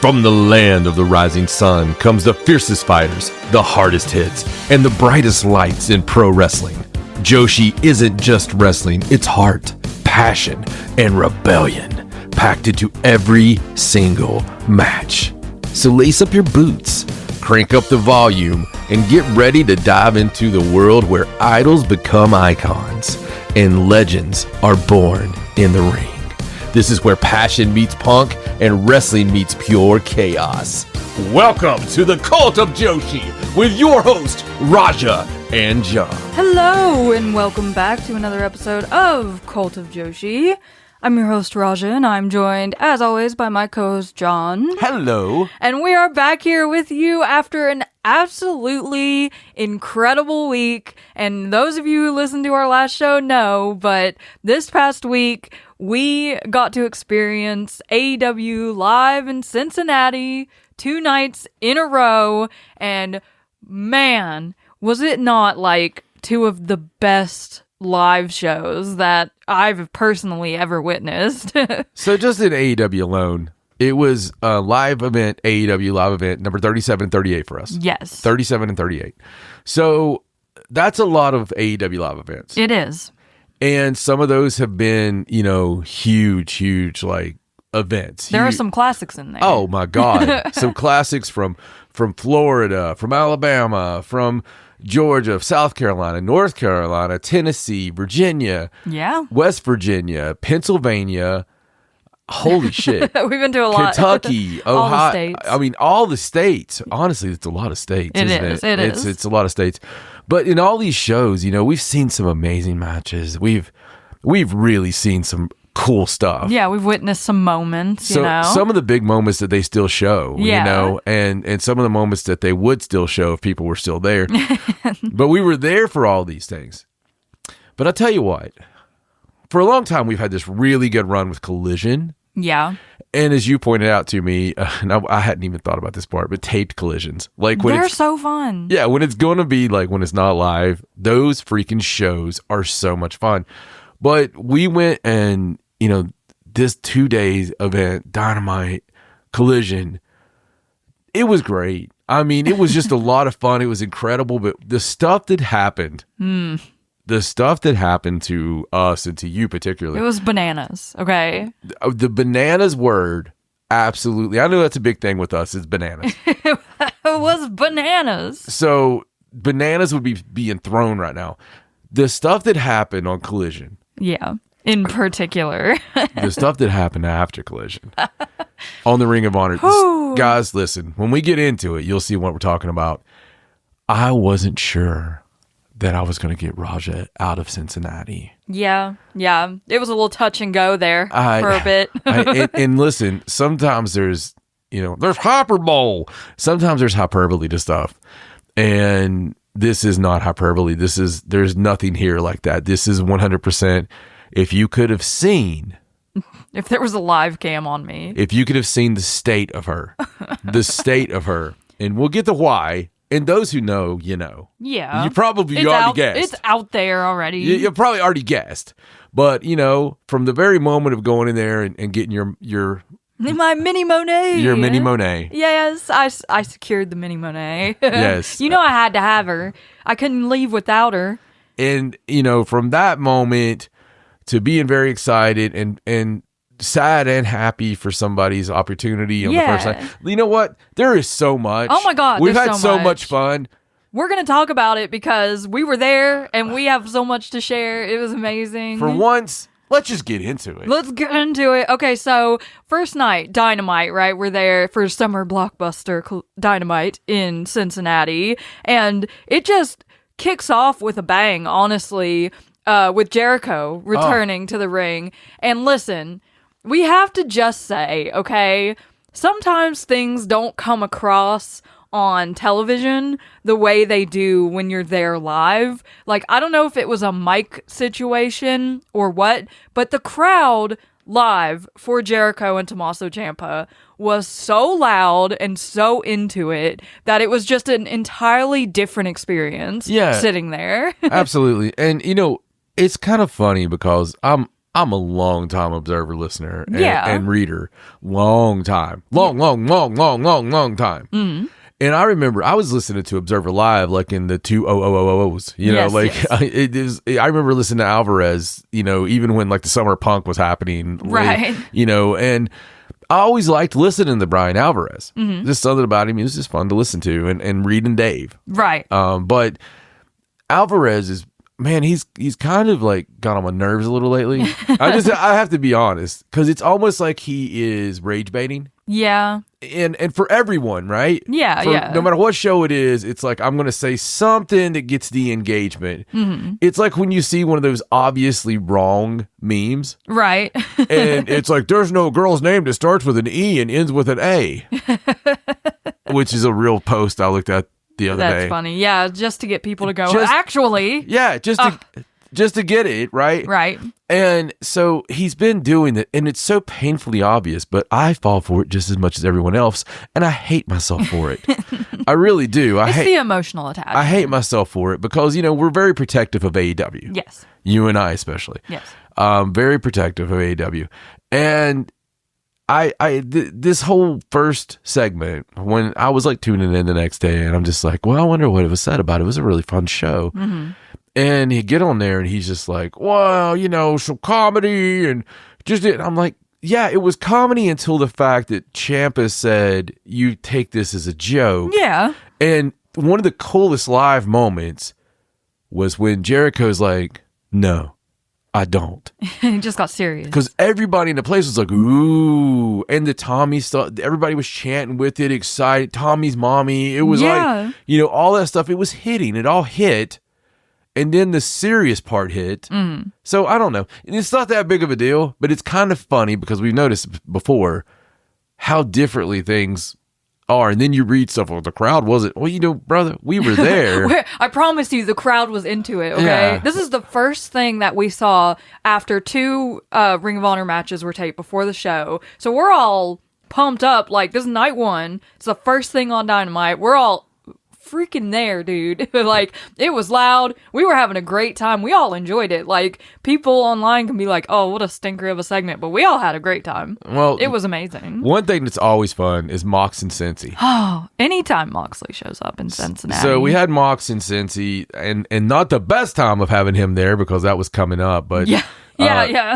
From the land of the rising sun comes the fiercest fighters, the hardest hits, and the brightest lights in pro wrestling. Joshi isn't just wrestling, it's heart, passion, and rebellion packed into every single match. So lace up your boots, crank up the volume, and get ready to dive into the world where idols become icons and legends are born in the ring. This is where passion meets punk and wrestling meets pure chaos. Welcome to the Cult of Joshi with your host, Raja and John. Hello, and welcome back to another episode of Cult of Joshi. I'm your host, Raja, and I'm joined, as always, by my co-host, John. Hello. And we are back here with you after an absolutely incredible week. And those of you who listened to our last show know, but this past week, we got to experience AEW live in Cincinnati 2 nights in a row. And man, was it not like 2 of the best live shows that I've personally ever witnessed. So just in AEW alone, it was a live event, AEW live event, number 37 and 38 for us. Yes. 37 and 38. So that's a lot of AEW live events. It is. And some of those have been, huge, like, events. There are some classics in there. Oh, my God. Some classics from Florida, from Alabama, from Georgia, South Carolina, North Carolina, Tennessee, Virginia, West Virginia, Pennsylvania. Holy shit. We've been to a lot. Kentucky, Ohio. All the states. I mean, all the states. Honestly, it's a lot of states, isn't it? It is. It's a lot of states. But in all these shows, we've seen some amazing matches. We've really seen some cool stuff. Yeah, we've witnessed some moments, Some of the big moments that they still show, and some of the moments that they would still show if people were still there. But we were there for all these things. But I'll tell you what, for a long time, we've had this really good run with Collision. Yeah. And as you pointed out to me, and I hadn't even thought about this part, but taped collisions. Like when they're so fun. Yeah, when it's going to be like when it's not live, those freaking shows are so much fun. But we went and, this 2 days event, Dynamite, Collision, it was great. I mean, it was just a lot of fun. It was incredible. But the stuff that happened, the stuff that happened to us and to you particularly. It was bananas, okay? The bananas word, absolutely. I know that's a big thing with us, is bananas. It was bananas. So bananas would be being thrown right now. The stuff that happened on Collision. Yeah. In particular. The stuff that happened after Collision on the Ring of Honor. Guys, listen, when we get into it, you'll see what we're talking about. I wasn't sure that I was going to get Raja out of Cincinnati. Yeah. It was a little touch and go there for a bit. And listen, sometimes there's hyperbole. Sometimes there's hyperbole to stuff. And this is not hyperbole. There's nothing here like that. This is 100%. If you could have seen... If there was a live cam on me. If you could have seen the state of her. And we'll get the why. And those who know, Yeah. You probably already guessed. It's out there already. You probably already guessed. But, from the very moment of going in there and getting your my mini Monet. Your mini Monet. Yes, I secured the mini Monet. Yes. I had to have her. I couldn't leave without her. And, from that moment to being very excited and sad and happy for somebody's opportunity on the first time. You know what? There is so much. Oh my God. We've had so much fun. We're going to talk about it because we were there and we have so much to share. It was amazing. For once, let's just get into it. Let's get into it. Okay, so first night, Dynamite, right? We're there for Summer Blockbuster Dynamite in Cincinnati. And it just kicks off with a bang, honestly, with Jericho returning to the ring. And listen, we have to just say, okay, sometimes things don't come across on television the way they do when you're there live. Like, I don't know if it was a mic situation or what, but the crowd live for Jericho and Tommaso Ciampa was so loud and so into it that it was just an entirely different experience sitting there. Absolutely. And, it's kind of funny because I'm I'm a long time observer, listener, and, Yeah. and reader. Long time. Long time. Mm-hmm. And I remember I was listening to Observer Live, like in the 2000s, I remember listening to Alvarez, even when like the Summer of Punk was happening. Right. And I always liked listening to Brian Alvarez. Mm-hmm. Just something about him. He was just fun to listen to and reading Dave. Right. But Alvarez is, man, he's kind of like got on my nerves a little lately. I have to be honest, because it's almost like he is rage baiting. Yeah. And for everyone, right? Yeah, yeah. No matter what show it is, it's like, I'm going to say something that gets the engagement. Mm-hmm. It's like when you see one of those obviously wrong memes. Right. And it's like, there's no girl's name that starts with an E and ends with an A. Which is a real post I looked at the other day. That's funny. Yeah, just to get people to go, Just- actually. Yeah, just to get it, right? Right. And so he's been doing it, and it's so painfully obvious, but I fall for it just as much as everyone else, and I hate myself for it. I really do. It's the emotional attachment. I hate myself for it because, we're very protective of AEW. Yes. You and I especially. Yes. Very protective of AEW. And this whole first segment, when I was like tuning in the next day, and I'm just like, well, I wonder what it was said about it. It was a really fun show. Mm-hmm. And you get on there and he's just like, well, some comedy and just it. I'm like, yeah, it was comedy until the fact that Ciampa said, you take this as a joke. Yeah. And one of the coolest live moments was when Jericho's like, no, I don't. He just got serious. Because everybody in the place was like, ooh. And the Tommy stuff, everybody was chanting with it, excited. Tommy's mommy. It was like, all that stuff. It was hitting. It all hit. And then the serious part hit. Mm. So I don't know. It's not that big of a deal, but it's kind of funny because we've noticed before how differently things are. And then you read stuff, well, the crowd wasn't. Well, brother, we were there. I promise you the crowd was into it, okay? Yeah. This is the first thing that we saw after 2 Ring of Honor matches were taped before the show. So we're all pumped up. Like, this is night 1. It's the first thing on Dynamite. We're all freaking there, dude. Like, it was loud. We were having a great time. We all enjoyed it. Like, people online can be like, oh, what a stinker of a segment, but we all had a great time. Well, it was amazing. One thing that's always fun is Mox and Cincy. Oh, anytime Moxley shows up in Cincinnati. So we had Mox and Cincy, and not the best time of having him there because that was coming up, but yeah.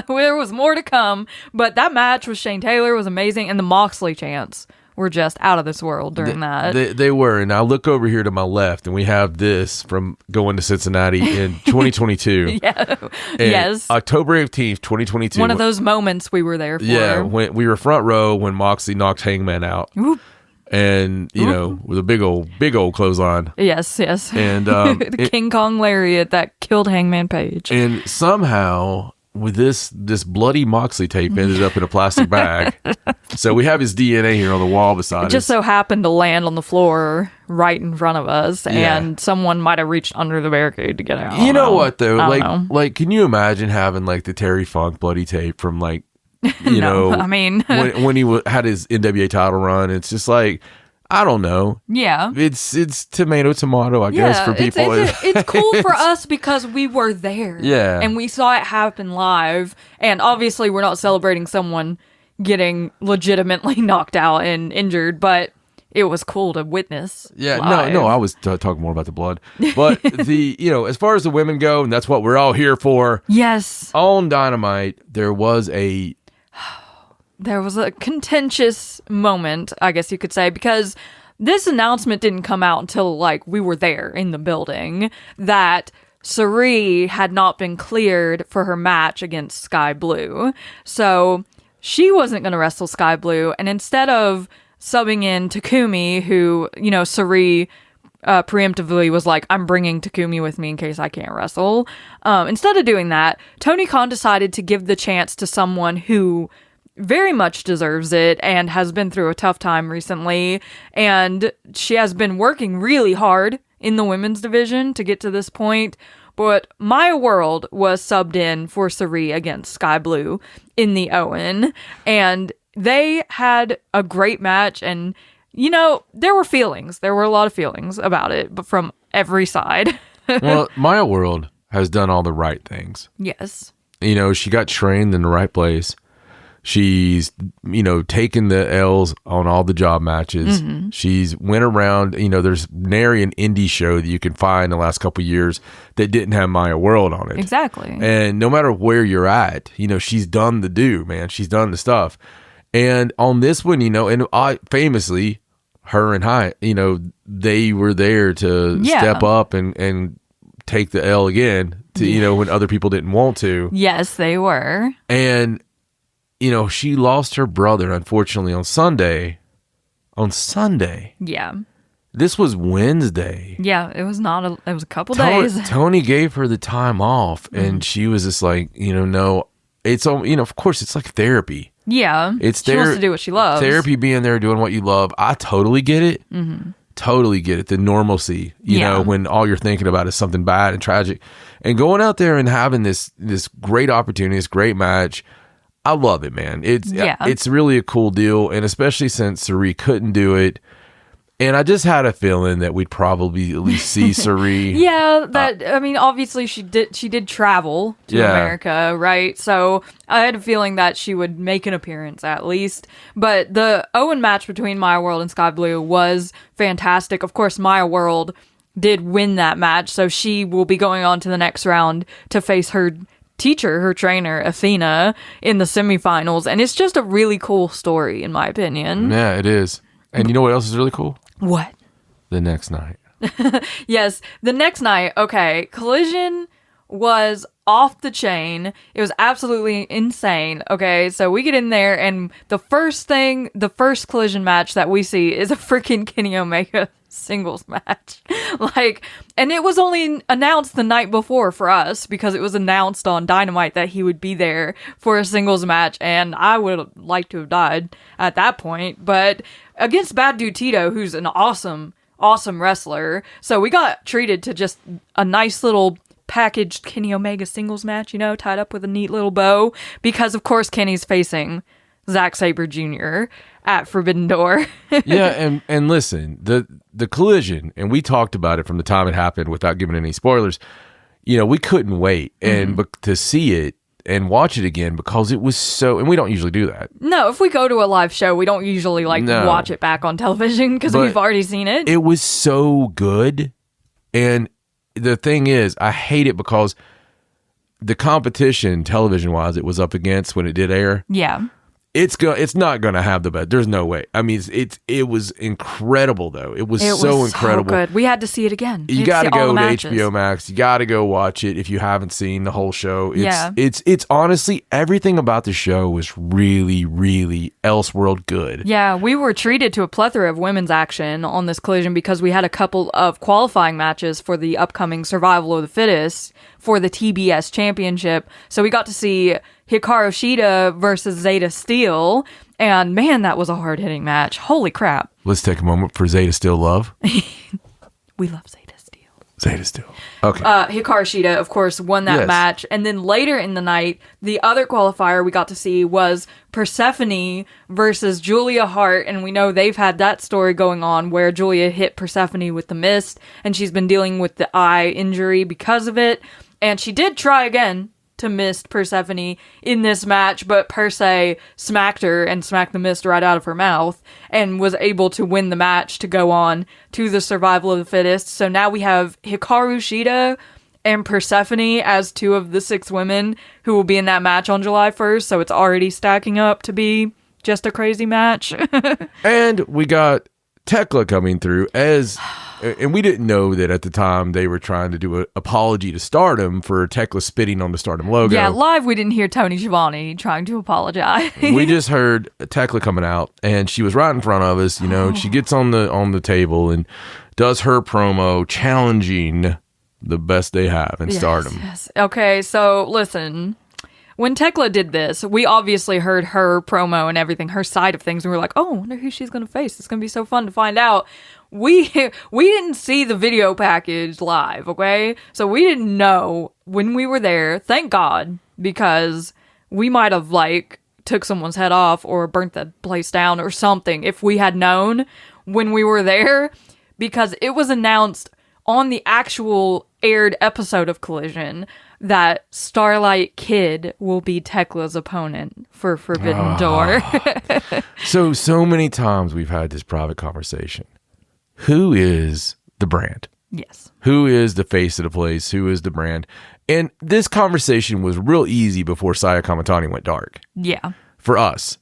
There was more to come, but that match with Shane Taylor was amazing, and the Moxley chants were just out of this world during that. They were, and I look over here to my left, and we have this from going to Cincinnati in 2022. Yeah. And Yes. October 18th, 2022. One of those moments we were there for. Yeah, when we were front row when Moxley knocked Hangman out. Oop. And, with a big old clothesline. Yes. And the King Kong lariat that killed Hangman Page. And somehow, with this bloody Moxley tape ended up in a plastic bag. So we have his DNA here on the wall beside us. It just so happened to land on the floor right in front of us, and someone might have reached under the barricade to get out. You know what, though? I don't know. Like, can you imagine having, like, the Terry Funk bloody tape from, like, No, I mean... when he had his NWA title run? It's just like... I don't know. Yeah. It's tomato, I guess, for people. It's cool for us because we were there. Yeah. And we saw it happen live. And obviously we're not celebrating someone getting legitimately knocked out and injured, but it was cool to witness. Yeah, live. no, I was talking more about the blood. But as far as the women go, and that's what we're all here for. Yes. On Dynamite, there was a contentious moment, I guess you could say, because this announcement didn't come out until, like, we were there in the building, that Sari had not been cleared for her match against Sky Blue. So she wasn't going to wrestle Sky Blue, and instead of subbing in Takumi, who, Sari preemptively was like, I'm bringing Takumi with me in case I can't wrestle. Instead of doing that, Tony Khan decided to give the chance to someone who very much deserves it and has been through a tough time recently, and she has been working really hard in the women's division to get to this point. But Maya World was subbed in for Sari against Sky Blue in the Owen, and they had a great match, and there were feelings. There were a lot of feelings about it, but from every side. Well, Maya World has done all the right things. Yes. she got trained in the right place. She's, taken the L's on all the job matches. Mm-hmm. She's went around, there's nary an indie show that you can find the last couple of years that didn't have Maya World on it. Exactly. And no matter where you're at, she's done the do, man. She's done the stuff. And on this one, and famously, her and Hyatt, they were there to step up and take the L again to, when other people didn't want to. Yes, they were. And she lost her brother, unfortunately, on Sunday. Yeah. This was Wednesday. Yeah, it was a couple days. Tony gave her the time off, and she was just like, no, it's, of course, it's like therapy. Yeah. She wants to do what she loves. Therapy being there, doing what you love. I totally get it. Mm-hmm. Totally get it. The normalcy, you know, when all you're thinking about is something bad and tragic. And going out there and having this great opportunity, this great match, I love it, man. It's really a cool deal, and especially since Sari couldn't do it, and I just had a feeling that we'd probably at least see Sari. Obviously she did travel to America, right? So I had a feeling that she would make an appearance at least. But the Owen match between Maya World and Sky Blue was fantastic. Of course, Maya World did win that match, so she will be going on to the next round to face her teacher, her trainer, Athena, in the semifinals. And it's just a really cool story, in my opinion. Yeah, it is. And you know what else is really cool? What? The next night. Yes, the next night. Okay, Collision was off the chain. It was absolutely insane. Okay, so we get in there, and the first Collision match that we see is a freaking Kenny Omega singles match. And it was only announced the night before for us, because it was announced on Dynamite that he would be there for a singles match, and I would like to have died at that point. But against Bad Dude Tito, who's an awesome wrestler, so we got treated to just a nice little packaged Kenny Omega singles match, tied up with a neat little bow, because of course Kenny's facing Zack Sabre Jr. at Forbidden Door. Yeah, and listen, the Collision, and we talked about it from the time it happened without giving any spoilers. We couldn't wait to see it and watch it again, because it was so, and we don't usually do that. No, if we go to a live show, we don't usually watch it back on television, because we've already seen it. It was so good. And the thing is, I hate it because the competition, television-wise, it was up against when it did air. Yeah. It's not going to have the best. There's no way. I mean, it was incredible, though. It was so incredible. So good. We had to see it again. You got to go to HBO Max. You got to go watch it if you haven't seen the whole show. It's honestly, everything about the show was really, really Elseworld good. Yeah, we were treated to a plethora of women's action on this Collision, because we had a couple of qualifying matches for the upcoming Survival of the Fittest for the TBS Championship. So we got to see Hikaru Shida versus Zeta Steel, and man, that was a hard-hitting match. Holy crap. Let's take a moment for Zeta Steel love. We love Zeta Steel. Zeta Steel. Okay. Hikaru Shida, of course, won that match, and then later in the night, the other qualifier we got to see was Persephone versus Julia Hart, and we know they've had that story going on where Julia hit Persephone with the mist, and she's been dealing with the eye injury because of it, and she did try again to mist Persephone in this match, but Perse smacked her and smacked the mist right out of her mouth, and was able to win the match to go on to the Survival of the Fittest. So now we have Hikaru Shida and Persephone as two of the 6 women who will be in that match on July 1st, so it's already stacking up to be just a crazy match. And we got Tekla coming through and we didn't know that at the time they were trying to do an apology to Stardom for Tekla spitting on the Stardom logo. Yeah, live we didn't hear Tony Schiavone trying to apologize. We just heard Tekla coming out, and she was right in front of us. She gets on the table and does her promo challenging the best they have in Stardom. Yes. Okay, so listen. When Tekla did this, we obviously heard her promo and everything, her side of things, and we were like, oh, I wonder who she's going to face. It's going to be so fun to find out. We didn't see the video package live, okay? So we didn't know when we were there, thank God, because we might have, took someone's head off or burnt the place down or something if we had known when we were there, because it was announced on the actual aired episode of Collision that Starlight Kid will be Tekla's opponent for Forbidden Door. So many times we've had this private conversation. Who is the brand? Yes. Who is the face of the place? Who is the brand? And this conversation was real easy before Saya Kamatani went dark. Yeah. For us.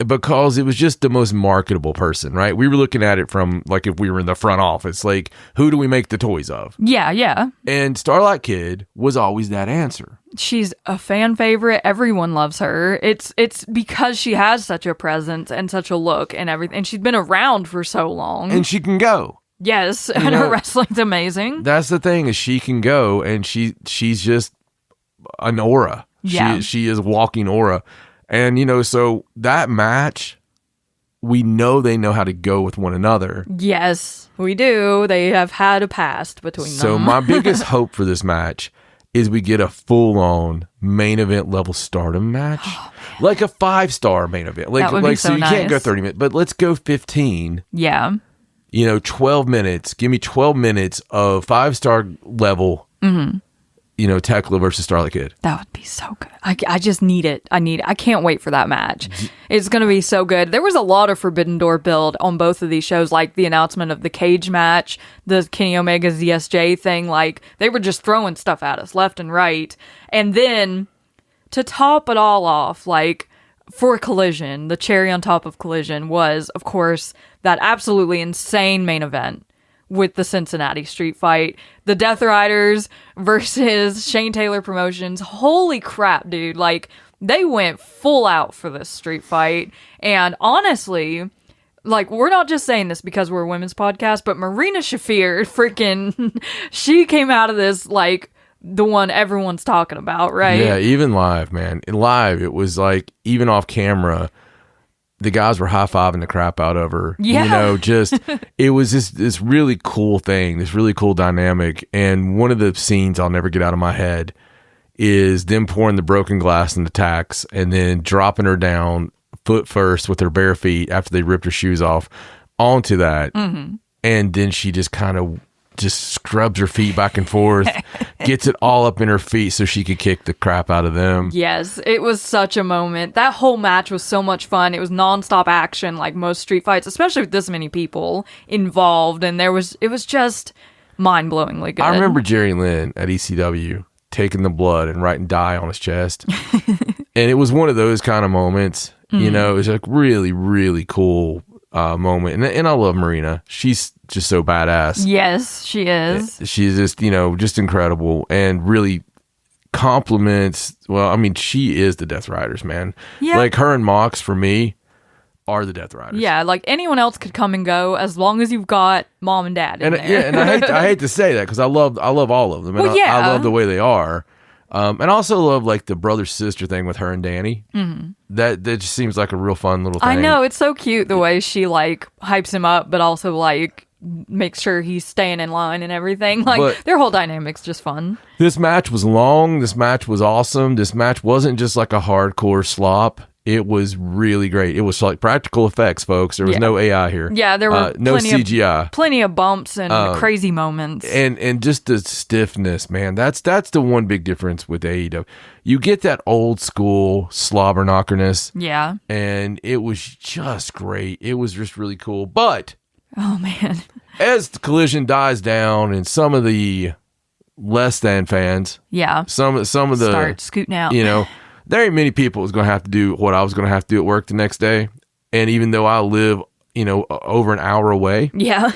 Because it was just the most marketable person, right? We were looking at it from, like, if we were in the front office, like, who do we make the toys of? Yeah, yeah. And Starlight Kid was always that answer. She's a fan favorite. Everyone loves her. It's because she has such a presence and such a look and everything. And she's been around for so long. And she can go. Yes, and her wrestling's amazing. That's the thing, is she can go, and she's just an aura. Yeah. She is walking aura. And, so that match, we know they know how to go with one another. Yes, we do. They have had a past between them. So my biggest hope for this match is we get a full-on main event level Stardom match. Like a 5-star main event. Like, that would be so you nice. can't go 30 minutes, but let's go 15. Yeah. 12 minutes. Give me 12 minutes of 5-star level. Mm-hmm. Tekla versus Starlight Kid. That would be so good. I just need it. I can't wait for that match. It's going to be so good. There was a lot of Forbidden Door build on both of these shows, like the announcement of the cage match, the Kenny Omega ZSJ thing. Like, they were just throwing stuff at us left and right. And then, to top it all off, like, for Collision, the cherry on top of Collision was, of course, that absolutely insane main event with the Cincinnati street fight. The Death Riders versus Shane Taylor Promotions. Holy crap, dude. Like, they went full out for this street fight. And honestly, like, we're not just saying this because we're a women's podcast, but Marina Shafir, freaking, she came out of this like the one everyone's talking about, right? Yeah, even live, man. Live, it was like, even off camera, the guys were high-fiving the crap out of her. Yeah. It was this really cool thing, this really cool dynamic. And one of the scenes I'll never get out of my head is them pouring the broken glass in the tacks and then dropping her down foot first with her bare feet after they ripped her shoes off onto that. Mm-hmm. And then she just kind of just scrubs her feet back and forth, gets it all up in her feet so she could kick the crap out of them. Yes, it was such a moment. That whole match was so much fun. It was nonstop action, like most street fights, especially with this many people involved. And it was just mind-blowingly good. I remember Jerry Lynn at ECW taking the blood and writing "die" on his chest. And it was one of those kind of moments, it was like really, really cool moment. And I love Marina. She's just so badass. Yes, she is. She's just, just incredible and really compliments. Well, I mean, she is the Death Riders, man. Yeah. Like, her and Mox, for me, are the Death Riders. Yeah, like anyone else could come and go as long as you've got mom and dad in there. Yeah, and I hate to say that because I love all of them. And I love the way they are. And I also love, like, the brother-sister thing with her and Danny. Mm-hmm. That just seems like a real fun little thing. I know, it's so cute the way she, like, hypes him up, but also, like, makes sure he's staying in line and everything. Like, their whole dynamic's just fun. This match was long. This match was awesome. This match wasn't just like a hardcore slop. It was really great. It was like practical effects, folks. There was no AI here. Yeah, there were no CGI. Plenty of bumps and crazy moments. And just the stiffness, man. That's the one big difference with AEW. You get that old school slobber knockerness. Yeah. And it was just great. It was just really cool. But oh man, as the Collision dies down and some of the less than fans, some of the start scooting out. There ain't many people was going to have to do what I was going to have to do at work the next day. And even though I live, over an hour away. Yeah.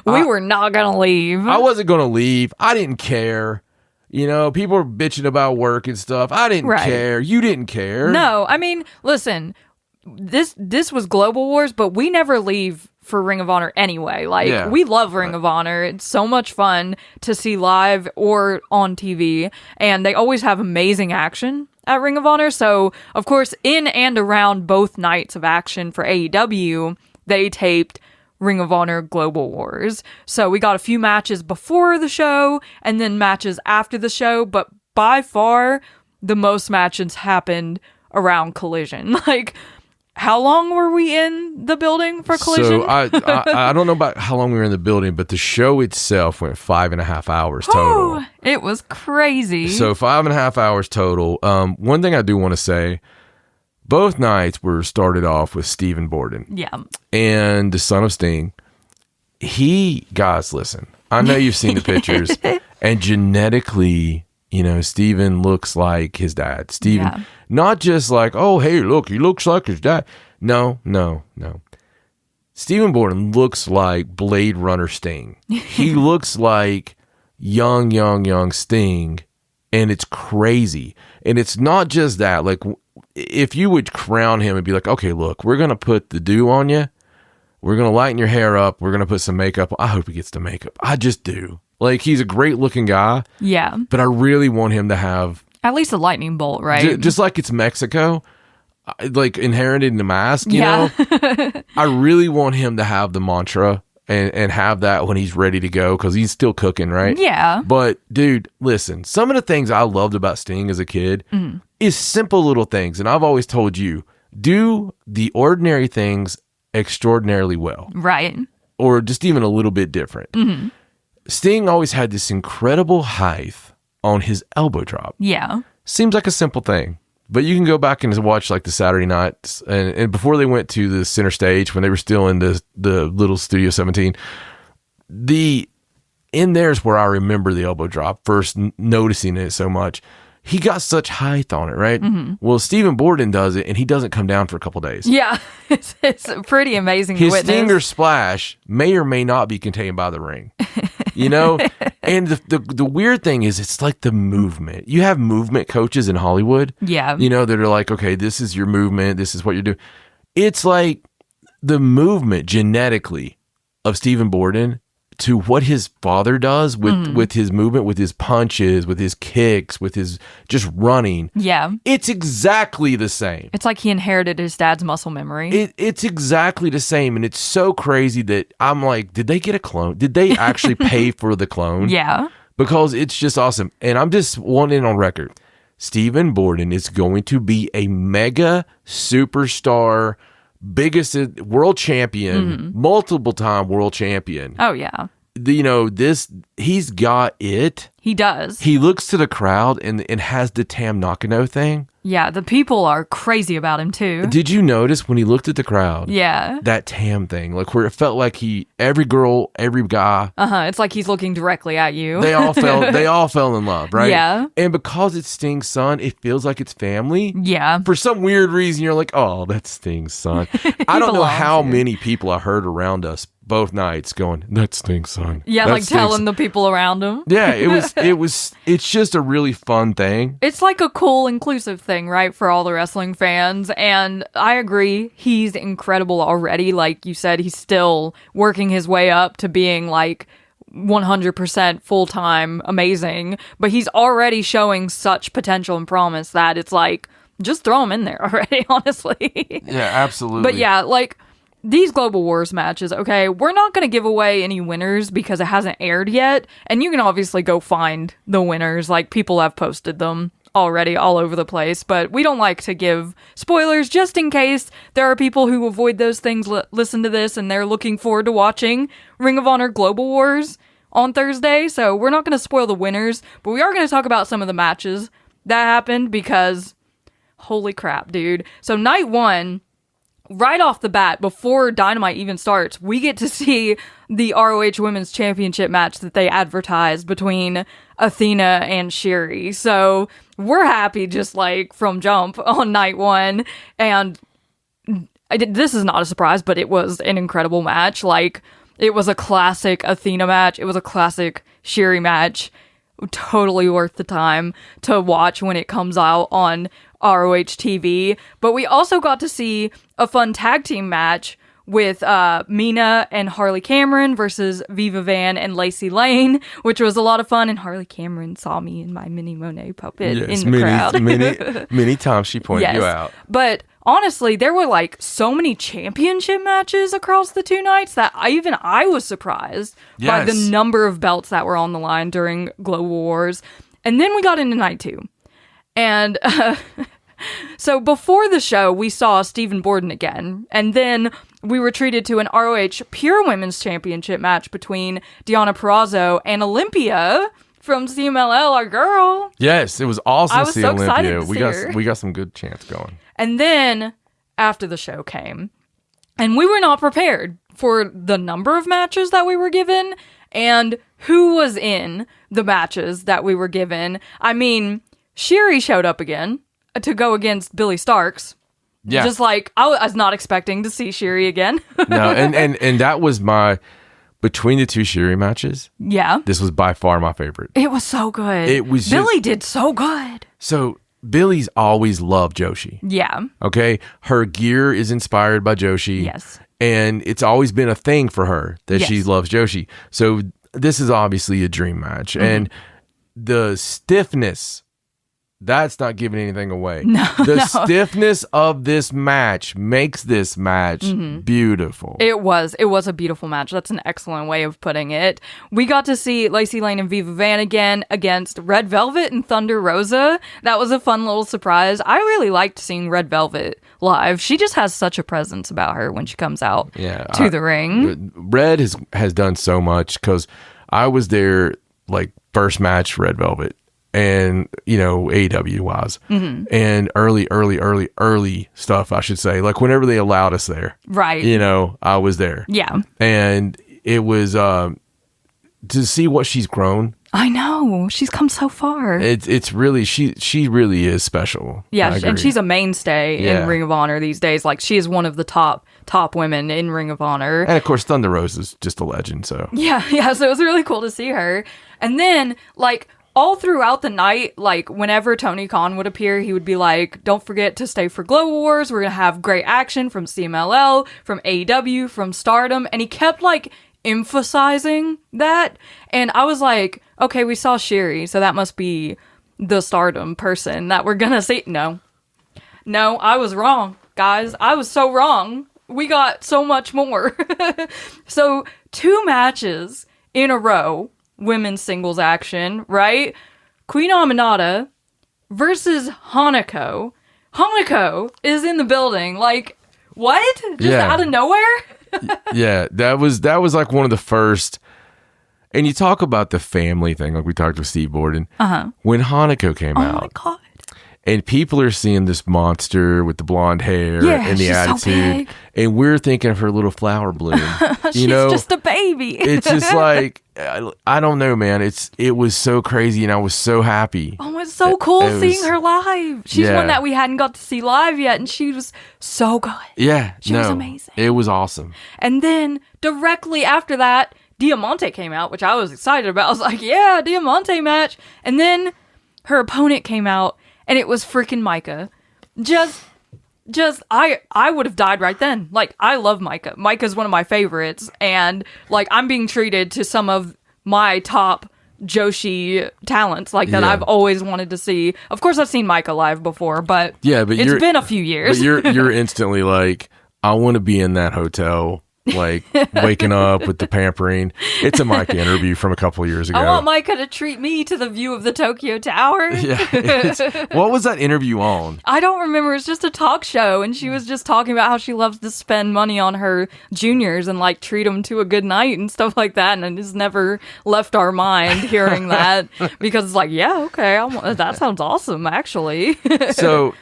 We were not going to leave. I wasn't going to leave. I didn't care. People were bitching about work and stuff. I didn't care. You didn't care. No, I mean, listen, this was Global Wars, but we never leave for Ring of Honor anyway. Like, we love Ring of Honor. It's so much fun to see live or on TV, and they always have amazing action at Ring of Honor. So, of course, in and around both nights of action for AEW, they taped Ring of Honor Global Wars. So we got a few matches before the show and then matches after the show, but by far the most matches happened around Collision. Like, how long were we in the building for Collision? So I don't know about how long we were in the building, but the show itself went 5.5 hours total. It was crazy. So 5.5 hours total. One thing I do want to say, both nights were started off with Stephen Borden. Yeah. And the son of Sting. Guys, listen, I know you've seen the pictures, and genetically, Stephen looks like his dad. Stephen, not just like, oh, hey, look, he looks like his dad. No. Stephen Borden looks like Blade Runner Sting. He looks like young Sting, and it's crazy. And it's not just that. Like, if you would crown him and be like, okay, look, we're going to put the dew on you. We're going to lighten your hair up. We're going to put some makeup. I hope he gets the makeup. I just do. Like, he's a great looking guy. Yeah. But I really want him to have... at least a lightning bolt, right? Just like it's Mexico, like inherited in the mask, you know? I really want him to have the mantra and have that when he's ready to go, because he's still cooking, right? Yeah. But, dude, listen, some of the things I loved about Sting as a kid is simple little things. And I've always told you, do the ordinary things extraordinarily well. Right. Or just even a little bit different. Mm-hmm. Sting always had this incredible height on his elbow drop. Yeah. Seems like a simple thing. But you can go back and watch like the Saturday nights and before they went to the center stage, when they were still in the little Studio 17, in there's where I remember the elbow drop, first noticing it so much. He got such height on it, right? Mm-hmm. Well, Stephen Borden does it, and he doesn't come down for a couple days. Yeah, it's pretty amazing to witness. His stinger splash may or may not be contained by the ring, And the weird thing is, it's like the movement. You have movement coaches in Hollywood, that are like, okay, this is your movement, this is what you're doing. It's like the movement genetically of Stephen Borden to what his father does with his movement, with his punches, with his kicks, with his just running. Yeah. It's exactly the same. It's like he inherited his dad's muscle memory. It's exactly the same. And it's so crazy that I'm like, did they get a clone? Did they actually pay for the clone? Yeah. Because it's just awesome. And I'm just wanting on record, Stephen Borden is going to be a mega superstar, biggest world champion, multiple time world champion. Oh yeah. He's got it. He does. He looks to the crowd and has the Tam Nakano thing. Yeah, the people are crazy about him too. Did you notice when he looked at the crowd? Yeah. That Tam thing, like where it felt like every girl, every guy. It's like he's looking directly at you. They all fell in love, right? Yeah. And because it's Sting's son, it feels like it's family. Yeah. For some weird reason, you're like, oh, that's Sting's son. I don't know how many people I heard around us both nights going, that's Sting's son. Yeah, like telling the people around him. Yeah, it's just a really fun thing. It's like a cool, inclusive thing, right, for all the wrestling fans. And I agree, he's incredible already. Like you said, he's still working his way up to being like 100% full-time amazing. But he's already showing such potential and promise that it's like, just throw him in there already, honestly. Yeah, absolutely. But yeah, like, these Global Wars matches, okay, we're not going to give away any winners because it hasn't aired yet, and you can obviously go find the winners, like, people have posted them already all over the place, but we don't like to give spoilers just in case there are people who avoid those things, listen to this, and they're looking forward to watching Ring of Honor Global Wars on Thursday, so we're not going to spoil the winners, but we are going to talk about some of the matches that happened because, holy crap, dude. So night one, right off the bat, before Dynamite even starts, we get to see the ROH Women's Championship match that they advertised between Athena and Sherri. So we're happy just like from jump on night one. And this is not a surprise, but it was an incredible match. Like, it was a classic Athena match. It was a classic Sherri match. Totally worth the time to watch when it comes out on ROH TV. But we also got to see a fun tag team match with Mina and Harley Cameron versus Viva Van and Lacey Lane, which was a lot of fun. And Harley Cameron saw me in my mini Monet puppet in the crowd. many times she pointed you out. But honestly, there were like so many championship matches across the two nights that I was surprised by the number of belts that were on the line during Global Wars. And then we got into night two. And So before the show, we saw Stephen Borden again, and then we were treated to an ROH Pure Women's Championship match between Deonna Purrazzo and Olympia from CMLL, our girl. Yes, it was awesome to see so Olympia. excited to see her. We got some good chants going. And then after the show came, and we were not prepared for the number of matches that we were given and who was in the matches that we were given. I mean, Sherry showed up again to go against Billy Starks. Yeah. Just like, I was not expecting to see Sherry again. No, and that was between the two Sherry matches, Yeah. this was by far my favorite. It was so good. It was Billy did so good. So Billy's always loved Joshi. Yeah. Okay? Her gear is inspired by Joshi. Yes. And it's always been a thing for her that she Yes. loves Joshi. So this is obviously a dream match. Mm-hmm. And the stiffness, that's not giving anything away. No, the stiffness of this match makes this match beautiful. It was a beautiful match. That's an excellent way of putting it. We got to see Lacey Lane and Viva Van again against Red Velvet and Thunder Rosa. That was a fun little surprise. I really liked seeing Red Velvet live. She just has such a presence about her when she comes out to the ring. Red has done so much because I was there like first match Red Velvet. And, AEW wise. Mm-hmm. And early stuff, I should say. Like, whenever they allowed us there. Right. I was there. Yeah. And it was, to see what she's grown. I know. She's come so far. It's really, she really is special. Yeah, and she's a mainstay in Ring of Honor these days. Like, she is one of the top women in Ring of Honor. And, of course, Thunder Rose is just a legend, so. Yeah, so it was really cool to see her. And then, like, all throughout the night, like, whenever Tony Khan would appear, he would be like, don't forget to stay for Global Wars. We're going to have great action from CMLL, from AEW, from Stardom. And he kept, like, emphasizing that. And I was like, okay, we saw Sherry, so that must be the Stardom person that we're going to see. No, I was wrong, guys. I was so wrong. We got so much more. So 2 matches in a row. Women's singles action, right? Queen Aminata versus Hanako. Hanako is in the building. Like, what? Just out of nowhere? Yeah, that was like one of the first. And you talk about the family thing, like we talked with Steve Borden. When Hanako came out. Oh my God. And people are seeing this monster with the blonde hair and the she's attitude. So big. And we're thinking of her little flower bloom. She's just a baby. It's just like, I don't know, man. It was so crazy and I was so happy. Oh, it's so cool seeing her live. She's one that we hadn't got to see live yet. And she was so good. Yeah. She was amazing. It was awesome. And then directly after that, Diamante came out, which I was excited about. I was like, yeah, Diamante match. And then her opponent came out. And it was freaking Micah. I would have died right then. Like, I love Micah. Micah's one of my favorites. And, like, I'm being treated to some of my top Joshi talents, like, that I've always wanted to see. Of course, I've seen Micah live before, but it's been a few years. But you're instantly like, I want to be in that hotel. Like waking up with the pampering. It's a Micah interview from a couple of years ago. I want Micah to treat me to the view of the Tokyo Tower. Yeah. What was that interview on? I don't remember. It's just a talk show, and she was just talking about how she loves to spend money on her juniors and like treat them to a good night and stuff like that. And it's never left our mind hearing that because it's like, yeah, okay, that sounds awesome, actually. So.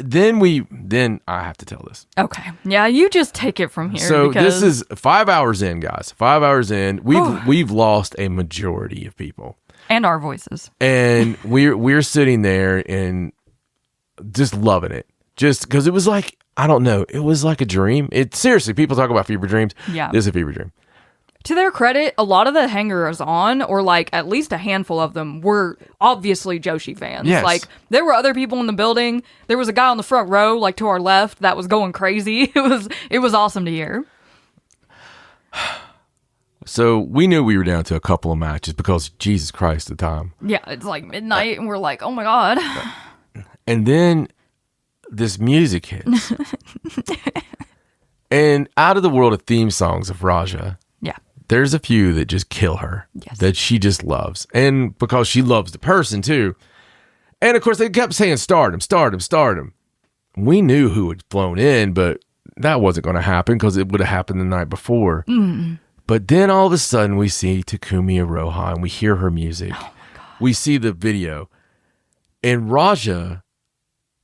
Then I have to tell this. Okay. Yeah, you just take it from here. So this is 5 hours in, guys. 5 hours in. We've lost a majority of people. And our voices. And we're sitting there and just loving it. Just because it was like, I don't know, it was like a dream. Seriously, people talk about fever dreams. Yeah. This is a fever dream. To their credit, a lot of the hangers on, or like at least a handful of them, were obviously Joshi fans. Yes. Like, there were other people in the building. There was a guy on the front row, like to our left, that was going crazy. It was awesome to hear. So we knew we were down to a couple of matches because Jesus Christ, the time. Yeah, it's like midnight, and we're like, oh my God. And then this music hits. And out of the world of theme songs of Raja. Yeah. There's a few that just kill her. Yes. That she just loves. And because she loves the person too. And of course, they kept saying Stardom, Stardom, Stardom. We knew who had flown in, but that wasn't going to happen because it would have happened the night before. But then all of a sudden, we see Takumi Iroha and we hear her music. Oh my God. We see the video. And Raja,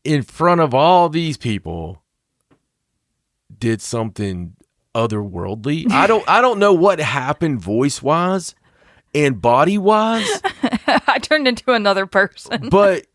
in front of all these people, did something otherworldly. I don't know what happened voice-wise and body-wise. I turned into another person. But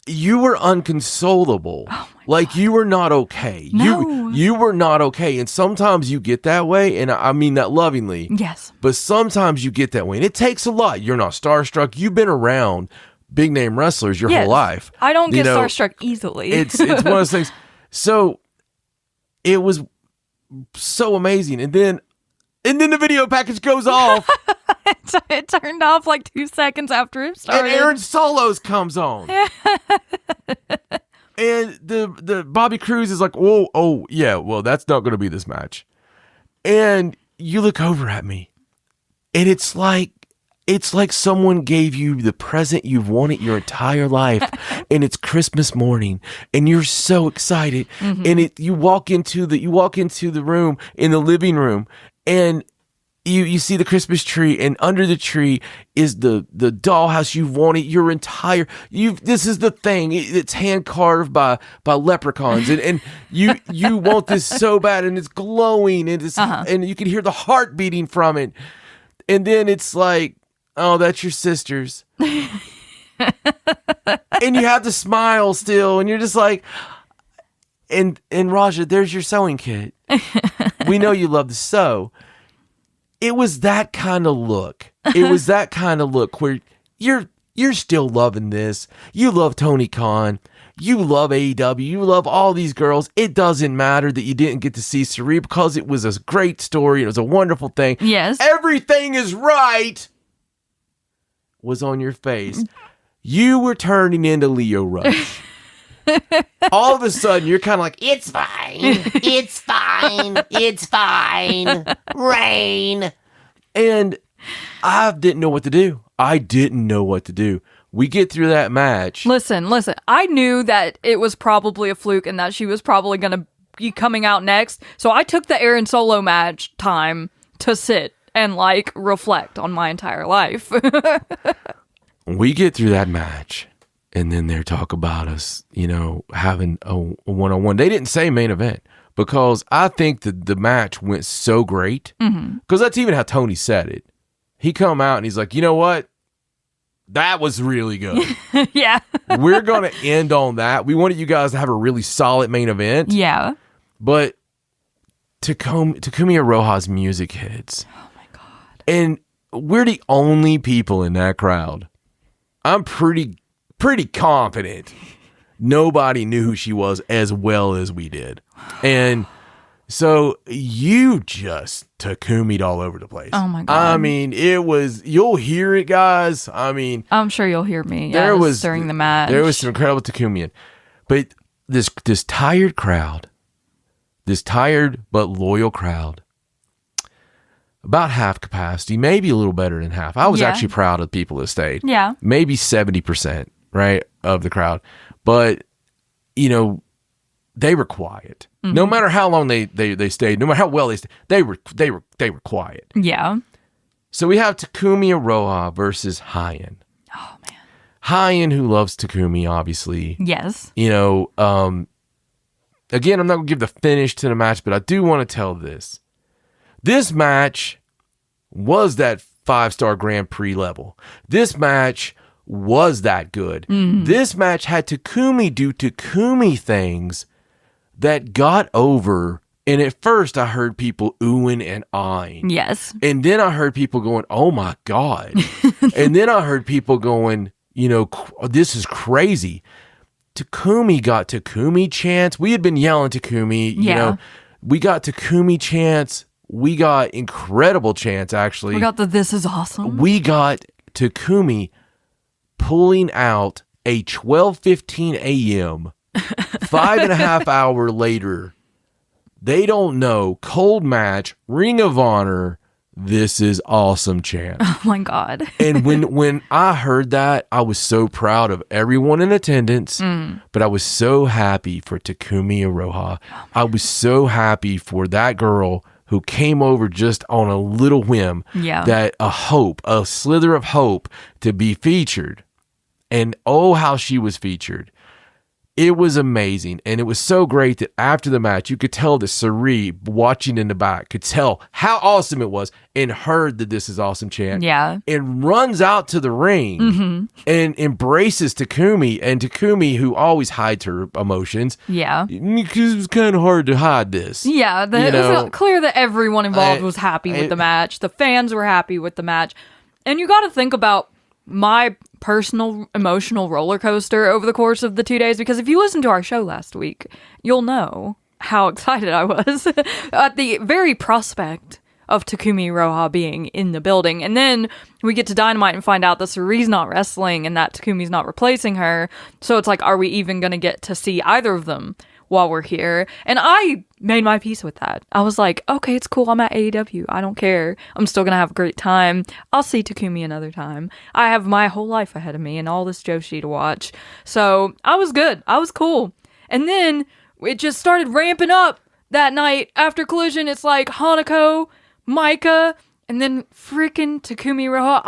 you were unconsolable. Oh my like you were not okay. No. You were not okay. And sometimes you get that way, and I mean that lovingly. Yes. But sometimes you get that way. And it takes a lot. You're not starstruck. You've been around big name wrestlers your whole life. I don't get starstruck easily. It's one of those things. So it was so amazing. And then the video package goes off. It turned off like 2 seconds after it started. And Aaron Solos comes on. And the Bobby Cruz is like, oh yeah, well, that's not going to be this match. And you look over at me, and it's like someone gave you the present you've wanted your entire life, and it's Christmas morning, and you're so excited. And you walk into the room, in the living room, and you see the Christmas tree, and under the tree is the dollhouse you've wanted your entire. This is the thing. It's hand carved by leprechauns, and you want this so bad, and it's glowing, and and you can hear the heart beating from it, and then it's like, oh, that's your sister's, and you have the smile still, and you're just like, and Raja, there's your sewing kit. We know you love to sew. It was that kind of look. It was that kind of look where you're still loving this. You love Tony Khan. You love AEW. You love all these girls. It doesn't matter that you didn't get to see Sari because it was a great story. It was a wonderful thing. Yes. Everything is right was on your face. You were turning into Leo Rush. All of a sudden, you're kind of like, it's fine. It's fine. It's fine. Rain. And I didn't know what to do. We get through that match. Listen. I knew that it was probably a fluke and that she was probably going to be coming out next. So I took the Aaron Solo match time to sit and reflect on my entire life. We get through that match. And then they talk about us, having a one-on-one. They didn't say main event because I think that the match went so great. Because that's even how Tony said it. He come out and he's like, you know what? That was really good. Yeah. We're going to end on that. We wanted you guys to have a really solid main event. Yeah. But Takumi Iroha's music hits. Oh, my God. And we're the only people in that crowd. I'm pretty confident nobody knew who she was as well as we did. And so you just Takumi'd all over the place. Oh my God. I mean, you'll hear it, guys. I mean, I'm sure you'll hear me during the match. There was some incredible Takumian. But this tired crowd, this tired but loyal crowd, about half capacity, maybe a little better than half. I was actually proud of the people that stayed. Yeah. Maybe 70%. Right, of the crowd, but they were quiet. No matter how long they stayed, no matter how well they stayed, they were quiet. Yeah. So we have Takumi Iroha versus Hyan. Oh man. Hyan, who loves Takumi, obviously. Yes. Again, I'm not gonna give the finish to the match, but I do want to tell this. This match was that 5-star Grand Prix level. This match was that good. This match had Takumi do Takumi things that got over. And at first I heard people oohing and ahhing. Yes. And then I heard people going, oh my God. And then I heard people going, this is crazy. Takumi got Takumi chants. We had been yelling Takumi, we got Takumi chants. We got incredible chants, actually. We got this is awesome. We got Takumi pulling out a 12:15 a.m. 5.5 hour later. They don't know. Cold match, Ring of Honor. "This is awesome" chant. Oh my God. And when I heard that, I was so proud of everyone in attendance, but I was so happy for Takumi Iroha. I was so happy for that girl who came over just on a little whim, that a slither of hope to be featured. And oh, how she was featured. It was amazing. And it was so great that after the match, you could tell that Sari, watching in the back, could tell how awesome it was and heard the "This is awesome" chant. Yeah. And runs out to the ring and embraces Takumi. And Takumi, who always hides her emotions. Yeah. Because it was kind of hard to hide this. Yeah. It was clear that everyone involved was happy with the match. The fans were happy with the match. And you got to think about my personal emotional roller coaster over the course of the 2 days, because if you listened to our show last week, you'll know how excited I was at the very prospect of Takumi Iroha being in the building. And then we get to Dynamite and find out that Sari's not wrestling and that Takumi's not replacing her. So it's like, are we even going to get to see either of them while we're here? And I made my peace with that. I was like, okay, it's cool. I'm at AEW. I don't care. I'm still going to have a great time. I'll see Takumi another time. I have my whole life ahead of me and all this Joshi to watch. So I was good. I was cool. And then it just started ramping up that night after Collision. It's like Hanako, Micah, and then freaking Takumi Iroha.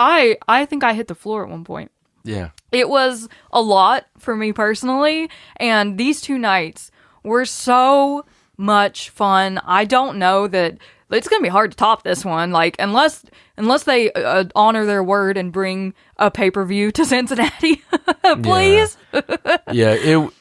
I think I hit the floor at one point. Yeah. It was a lot for me personally. And these 2 nights were so much fun. I don't know that it's going to be hard to top this one. Like, unless they honor their word and bring a pay-per-view to Cincinnati, please. Yeah,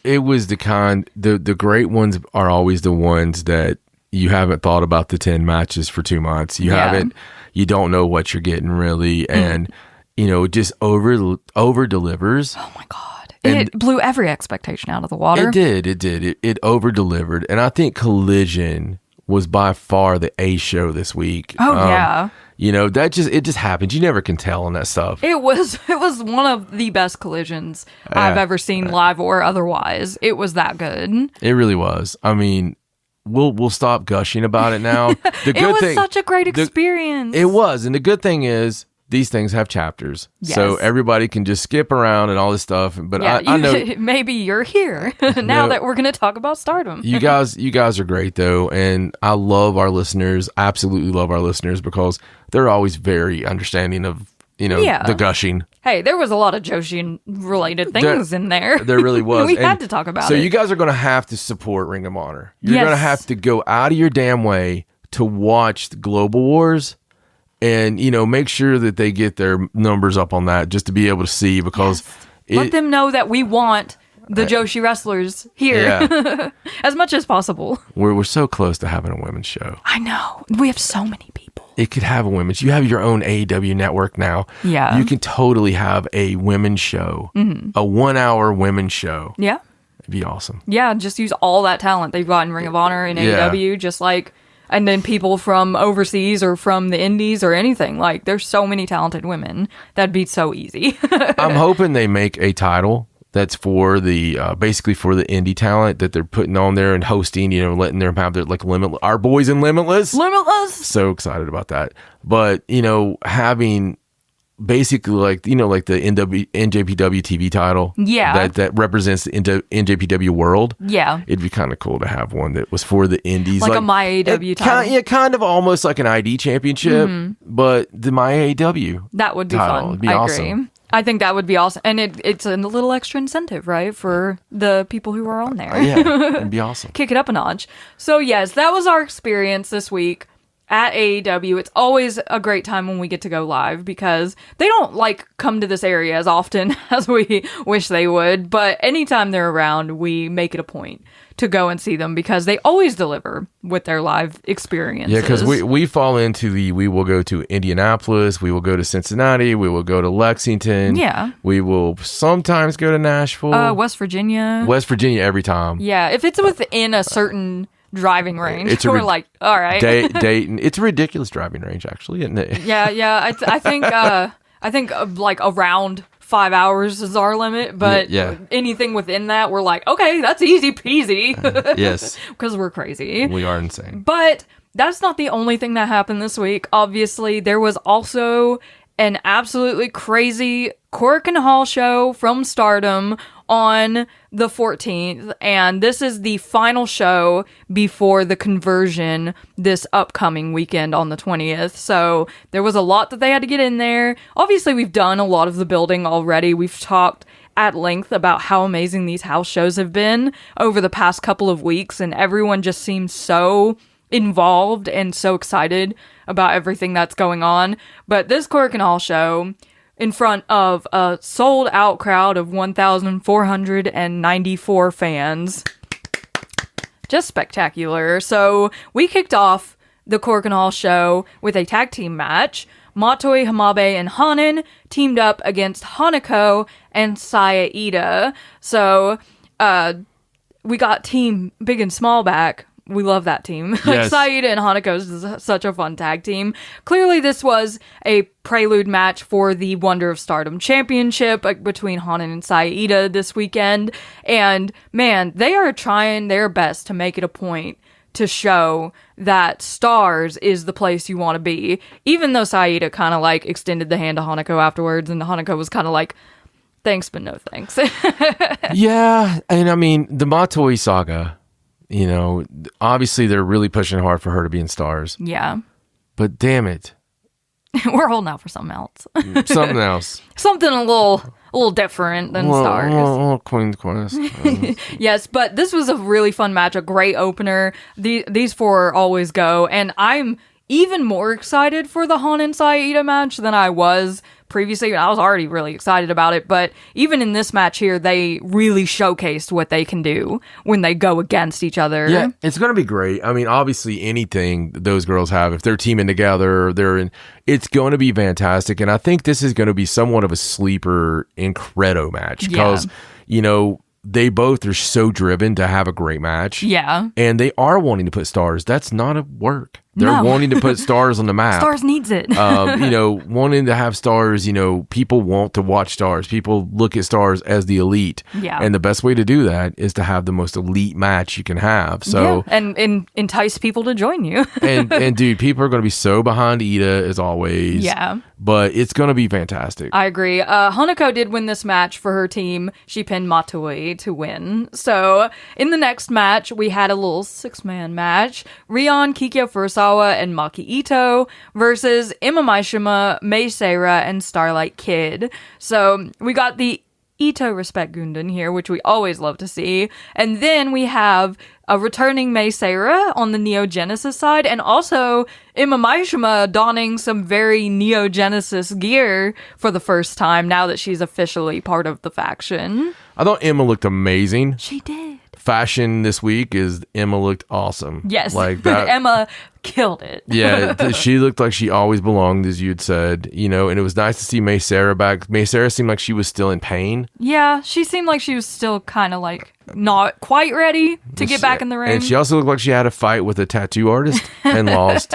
it was the kind, the great ones are always the ones that you haven't thought about the 10 matches for 2 months. You don't know what you're getting really. And, it just over delivers. Oh my God. It blew every expectation out of the water. It did. It over delivered. And I think Collision was by far the A show this week. Oh, yeah. It just happens. You never can tell on that stuff. It was one of the best Collisions I've ever seen live or otherwise. It was that good. It really was. I mean, we'll stop gushing about it now. It was such a great experience. It was. And the good thing is, these things have chapters, so everybody can just skip around and all this stuff. But I know maybe you're here now that we're going to talk about Stardom. you guys are great though, and I love our listeners. Absolutely love our listeners because they're always very understanding of the gushing. Hey, there was a lot of Joshi related things in there. There really was. We had to talk about it. So you guys are going to have to support Ring of Honor. You're going to have to go out of your damn way to watch the Global Wars. And, make sure that they get their numbers up on that just to be able to see, because let them know that we want the Joshi wrestlers here as much as possible. We're so close to having a women's show. I know. We have so many people. It could have a women's. You have your own AEW network now. Yeah. You can totally have a women's show, a 1-hour women's show. Yeah. It'd be awesome. Yeah. Just use all that talent they've got in Ring of Honor and AEW, just like... And then people from overseas or from the indies or anything. Like, there's so many talented women. That'd be so easy. I'm hoping they make a title that's for the, basically for the indie talent that they're putting on there and hosting, letting them have their, like, Our Boys in Limitless. So excited about that. But, having... basically like the NJPW TV title that represents the NJPW world. It'd be kind of cool to have one that was for the indies, like a My AEW title. Kind of almost like an ID championship, but the My AEW that would be title fun. would be I agree. I think that would be awesome, and it's a little extra incentive, right, for the people who are on there. It'd be awesome. Kick it up a notch. So yes, that was our experience this week at AEW. It's always a great time when we get to go live because they don't come to this area as often as we wish they would, but anytime they're around, we make it a point to go and see them because they always deliver with their live experiences. Yeah, because we fall into we will go to Indianapolis, we will go to Cincinnati, we will go to Lexington. Yeah. We will sometimes go to Nashville. West Virginia every time. Yeah, if it's within a certain driving range, we're like, all right. Dayton. It's a ridiculous driving range, actually, isn't it? Yeah. I think like around 5 hours is our limit, but anything within that, we're like, okay, that's easy peasy. Yes. Because we're crazy. We are insane. But that's not the only thing that happened this week. Obviously, there was also an absolutely crazy Korakuen Hall show from Stardom on the 14th, and this is the final show before the conversion this upcoming weekend on the 20th. So there was a lot that they had to get in there. Obviously, we've done a lot of the building already. We've talked at length about how amazing these house shows have been over the past couple of weeks, and everyone just seems so involved and so excited about everything that's going on. But this Korakuen Hall show, in front of a sold-out crowd of 1,494 fans, just spectacular. So we kicked off the Korakuen Hall show with a tag team match. Matoi, Hamabe, and Hanan teamed up against Hanako and Saya Ida. So we got Team Big and Small back. We love that team. Yes. Saida and Hanako is such a fun tag team. Clearly, this was a prelude match for the Wonder of Stardom Championship between Hanan and Saida this weekend. And man, they are trying their best to make it a point to show that Stars is the place you want to be. Even though Saida kind of like extended the hand to Hanako afterwards, and Hanako was kind of like, thanks, but no thanks. Yeah, and I mean, the Matoi saga, you know, obviously they're really pushing hard for her to be in Stars. Yeah. But damn it. We're holding out for something else. Something else. Something a little different than Stars. Queen's Quest. Yes, but this was a really fun match, a great opener. These four always go, and I'm even more excited for the Hanan Saida match than I was previously. I was already really excited about it, but even in this match here, they really showcased what they can do when they go against each other. Yeah, it's going to be great. I mean, obviously anything those girls have, if they're teaming together, it's going to be fantastic. And I think this is going to be somewhat of a sleeper incredible match because, you know, they both are so driven to have a great match. Yeah. And they are wanting to put Stars. That's not a work. They're wanting to put Stars on the map. Stars needs it. You know, wanting to have Stars, you know, people want to watch Stars. People look at Stars as the elite. Yeah. And the best way to do that is to have the most elite match you can have. So and entice people to join you. and dude, people are going to be so behind Ida as always. Yeah. But it's going to be fantastic. I agree. Hanako did win this match for her team. She pinned Matoi to win. So in the next match, we had a little 6-man match. Rion, Kikyo Furusawa, and Maki Ito versus Emma Maishima, Mei Seira, and Starlight Kid. So we got the Ito Respect Gundam here, which we always love to see. And then we have a returning Mei Seira on the Neo Genesis side, and also Emma Maishima donning some very Neo Genesis gear for the first time now that she's officially part of the faction. I thought Emma looked amazing. She did. Fashion this week is Emma looked awesome. Yes. Like that. Emma killed it. Yeah, she looked like she always belonged, as you'd said, you know, and it was nice to see Mei Seira back. Mei Seira seemed like she was still in pain. Yeah, she seemed like she was still kind of like not quite ready to get back in the ring. And she also looked like she had a fight with a tattoo artist and lost.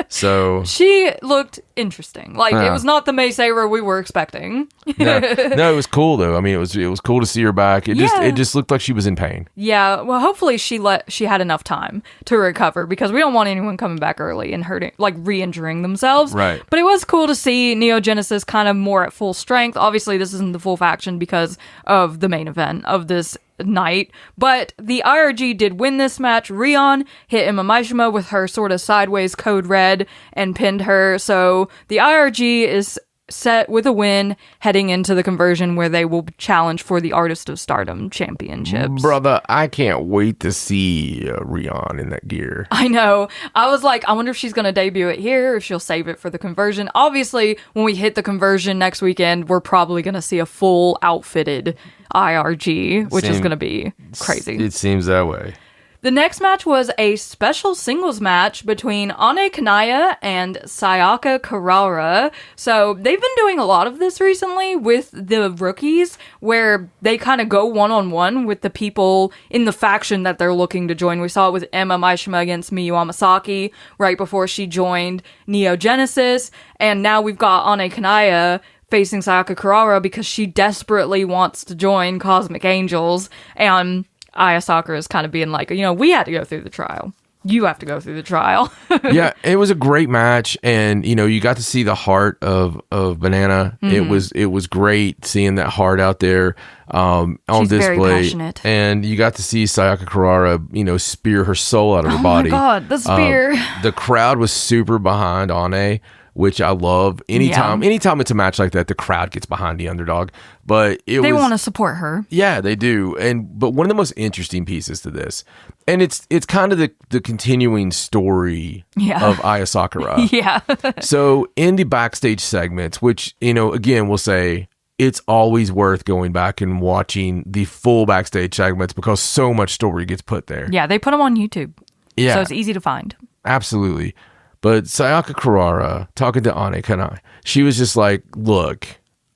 So she looked interesting. Like it was not the Mei Seira we were expecting. No, it was cool though. I mean, it was cool to see her back. It just looked like she was in pain. Yeah, well, hopefully she had enough time to recover because we don't want anyone coming back early and hurting, like re-injuring themselves. Right. But it was cool to see Neo Genesis kind of more at full strength. Obviously, this isn't the full faction because of the main event of this night, but the IRG did win this match. Rion hit Emma Maishima with her sort of sideways code red and pinned her. So the IRG is set with a win heading into the conversion where they will challenge for the Artist of Stardom championships. Brother, I can't wait to see Rion in that gear. I know. I was like, I wonder if she's going to debut it here or if she'll save it for the conversion. Obviously, when we hit the conversion next weekend, we're probably going to see a full outfitted IRG, which is going to be crazy. It seems that way. The next match was a special singles match between Ane Kanaya and Sayaka Kurara. So they've been doing a lot of this recently with the rookies, where they kind of go one-on-one with the people in the faction that they're looking to join. We saw it with Emma Maishima against Miyu Amasaki right before she joined Neo Genesis, and now we've got Ane Kanaya facing Sayaka Kurara because she desperately wants to join Cosmic Angels, and Aya Sakura is kind of being like, you know, we had to go through the trial. You have to go through the trial. Yeah, it was a great match, and you got to see the heart of Banana. It was great seeing that heart out there on She's display. Very passionate. And you got to see Sayaka Kurara, spear her soul out of her body. Oh my God, the spear! The crowd was super behind Ane, which I love. Anytime it's a match like that, the crowd gets behind the underdog. But they want to support her. Yeah, they do. But one of the most interesting pieces to this, and it's kind of the continuing story of Aya Sakura. Yeah. So in the backstage segments, which again we'll say it's always worth going back and watching the full backstage segments because so much story gets put there. Yeah, they put them on YouTube. Yeah, so it's easy to find. Absolutely. But Sayaka Kurara talking to Ane Kanai, she was just like, look,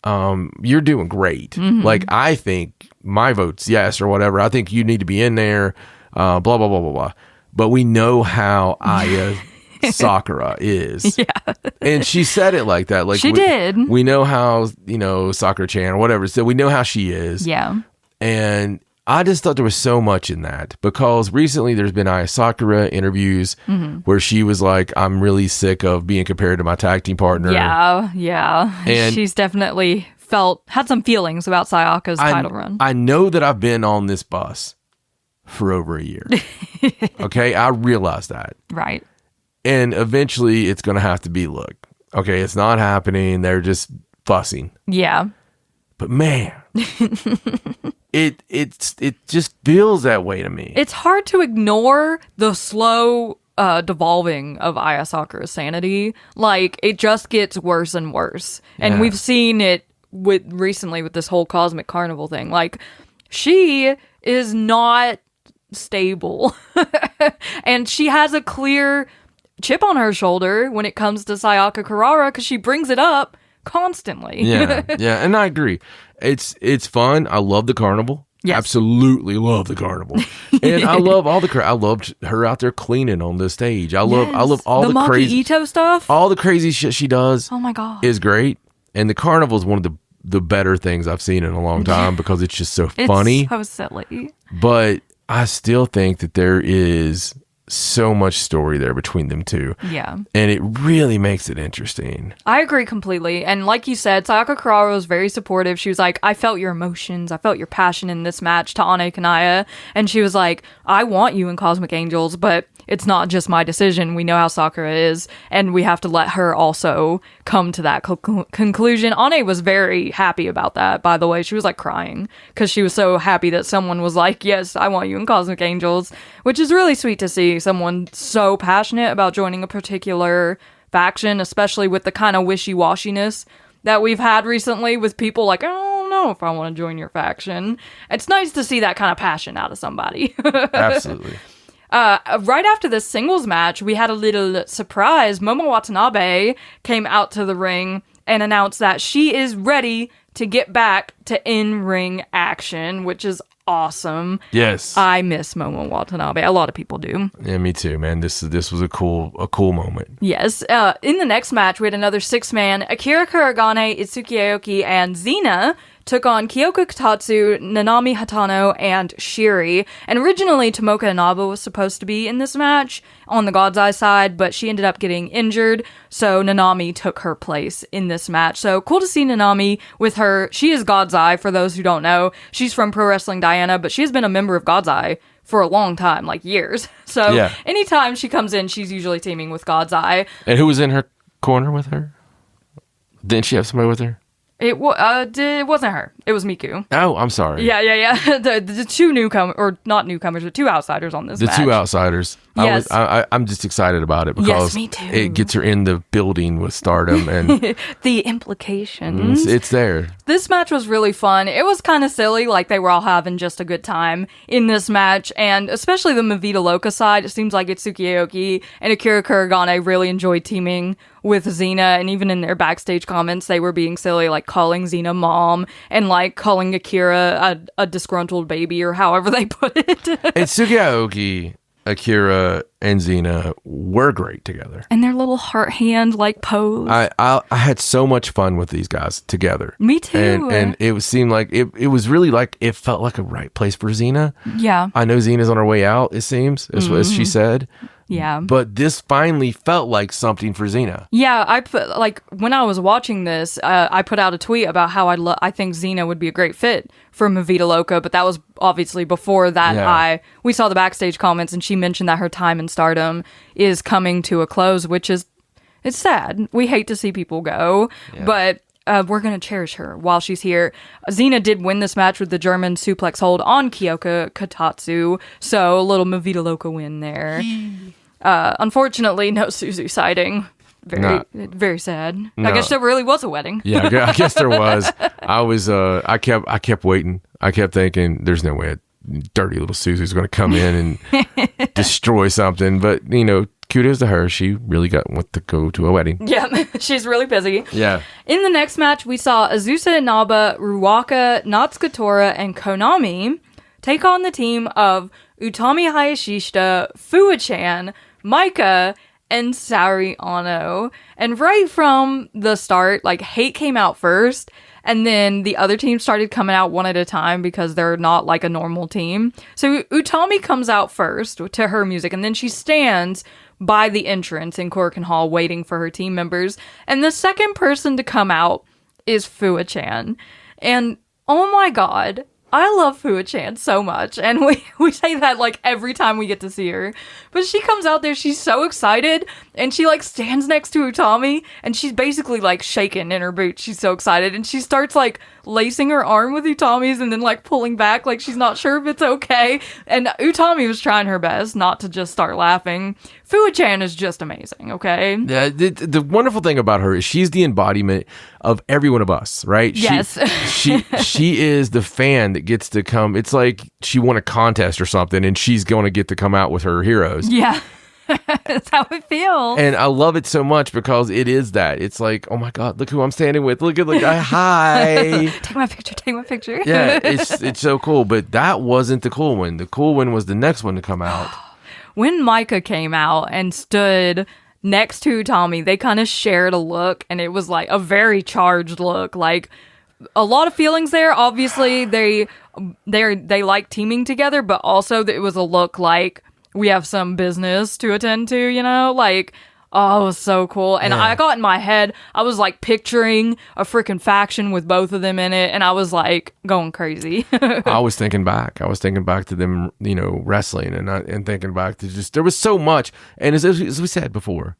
you're doing great. Like, I think my vote's yes or whatever. I think you need to be in there, blah, blah, blah, blah, blah. But we know how Aya Sakura is. Yeah. And she said it like that. Like she did. We know how, Sakura-chan or whatever. So we know how she is. Yeah. And I just thought there was so much in that because recently there's been Aya Sakura interviews where she was like, I'm really sick of being compared to my tag team partner. Yeah. And she's definitely had some feelings about Sayaka's title run. I know that I've been on this bus for over a year. Okay, I realize that. Right. And eventually it's going to have to be, look, okay, it's not happening. They're just fussing. Yeah. But man, it just feels that way to me. It's hard to ignore the slow devolving of Aya Sakura's sanity. Like, it just gets worse and worse. And we've seen it recently with this whole Cosmic Carnival thing. Like, she is not stable. And she has a clear chip on her shoulder when it comes to Sayaka Kurara because she brings it up constantly. Yeah, and I agree. It's fun. I love the carnival. Yes. Absolutely love the carnival. And I love all the I loved her out there cleaning on the stage. I love all the crazy Ito stuff. All the crazy shit she does. Oh my God. Is great. And the carnival is one of the better things I've seen in a long time because it's just so funny. It's so silly. But I still think that there is so much story there between them two. Yeah. And it really makes it interesting. I agree completely. And like you said, Sayaka Kurara was very supportive. She was like, I felt your emotions. I felt your passion in this match to Ane Kanaya. And she was like, I want you in Cosmic Angels, but it's not just my decision. We know how Sakura is, and we have to let her also come to that conclusion. Ane was very happy about that, by the way. She was like crying because she was so happy that someone was like, yes, I want you in Cosmic Angels, which is really sweet to see someone so passionate about joining a particular faction, especially with the kind of wishy-washiness that we've had recently with people like, I don't know if I want to join your faction. It's nice to see that kind of passion out of somebody. Absolutely. Right after this singles match, we had a little surprise. Momo Watanabe came out to the ring and announced that she is ready to get back to in-ring action, which is awesome. Yes. I miss Momo Watanabe. A lot of people do. Yeah, me too, man. This was a cool moment. Yes. In the next match, we had another 6-man. Akira Kuragane, Itsuki Aoki, and Xena took on Kyoko Katatsu, Nanami Hatano, and Shiri. And originally, Tomoka Inaba was supposed to be in this match on the God's Eye side, but she ended up getting injured, so Nanami took her place in this match. So cool to see Nanami with her. She is God's Eye, for those who don't know. She's from Pro Wrestling Diana, but she has been a member of God's Eye for a long time, like years. So anytime she comes in, she's usually teaming with God's Eye. And who was in her corner with her? Didn't she have somebody with her? It wasn't her. It was Miku. Oh, I'm sorry. Yeah. The two newcomers, or not newcomers, but two outsiders on this match. The two outsiders. Yes. I'm just excited about it because me too. It gets her in the building with Stardom and the implications. It's there. This match was really fun. It was kind of silly, like they were all having just a good time in this match, and especially the Mavita Loca side. It seems like Itsuki Aoki and Akira Kuragane really enjoyed teaming with Xena, and even in their backstage comments, they were being silly, like calling Xena mom and like calling Akira a disgruntled baby, or however they put it. Itsuki Aoki, Akira, and Xena were great together. And their little heart hand like pose. I had so much fun with these guys together. Me too. And it seemed like it was really like it felt like a right place for Xena. Yeah. I know Xena's on her way out, it seems, as she said. Yeah. But this finally felt like something for Xena. Yeah, I put, like, when I was watching this, I put out a tweet about how I think Xena would be a great fit for Movida Loca, but that was obviously before that we saw the backstage comments, and she mentioned that her time in Stardom is coming to a close, which is, it's sad. We hate to see people go, but we're going to cherish her while she's here. Xena did win this match with the German suplex hold on Kyoka Katatsu, so a little Movida Loca win there. Unfortunately, no Suzu sighting. Very sad. No. I guess there really was a wedding. Yeah, I guess there was. I kept waiting. I kept thinking, there's no way a dirty little Suzu's going to come in and destroy something. But, kudos to her. She really got to go to a wedding. Yeah, she's really busy. Yeah. In the next match, we saw Azusa Inaba, Ruaka, Natsuko Tora, and Konami take on the team of Utami Hayashishita, Fua-chan, Maika, and Saori Ano. And right from the start, Hate came out first, and then the other team started coming out one at a time because they're not like a normal team. So Utami comes out first to her music, and then she stands by the entrance in Korakuen Hall waiting for her team members. And the second person to come out is Fua-chan. And oh my god, I love Fua-chan so much, and we say that every time we get to see her. But she comes out there, she's so excited, and she stands next to Utami, and she's basically shaking in her boots. She's so excited, and she starts lacing her arm with Utami's and then pulling back she's not sure if it's okay. And Utami was trying her best not to just start laughing. Fua-chan is just amazing, okay? Yeah, the wonderful thing about her is she's the embodiment of every one of us, right? Yes. She is the fan that gets to come. It's like she won a contest or something, and she's going to get to come out with her heroes. Yeah. That's how it feels. And I love it so much because it is that. It's like, oh my God, look who I'm standing with. Look, hi. Take my picture. Yeah, it's so cool. But that wasn't the cool one. The cool one was the next one to come out. When Maika came out and stood next to Utami, they kind of shared a look, and it was a very charged look. A lot of feelings there. Obviously, they like teaming together, but also it was a look we have some business to attend to, oh, it was so cool. And I got in my head, I was picturing a freaking faction with both of them in it, and I was going crazy. I was thinking back to them, wrestling, and thinking back to just, there was so much. And as we said before,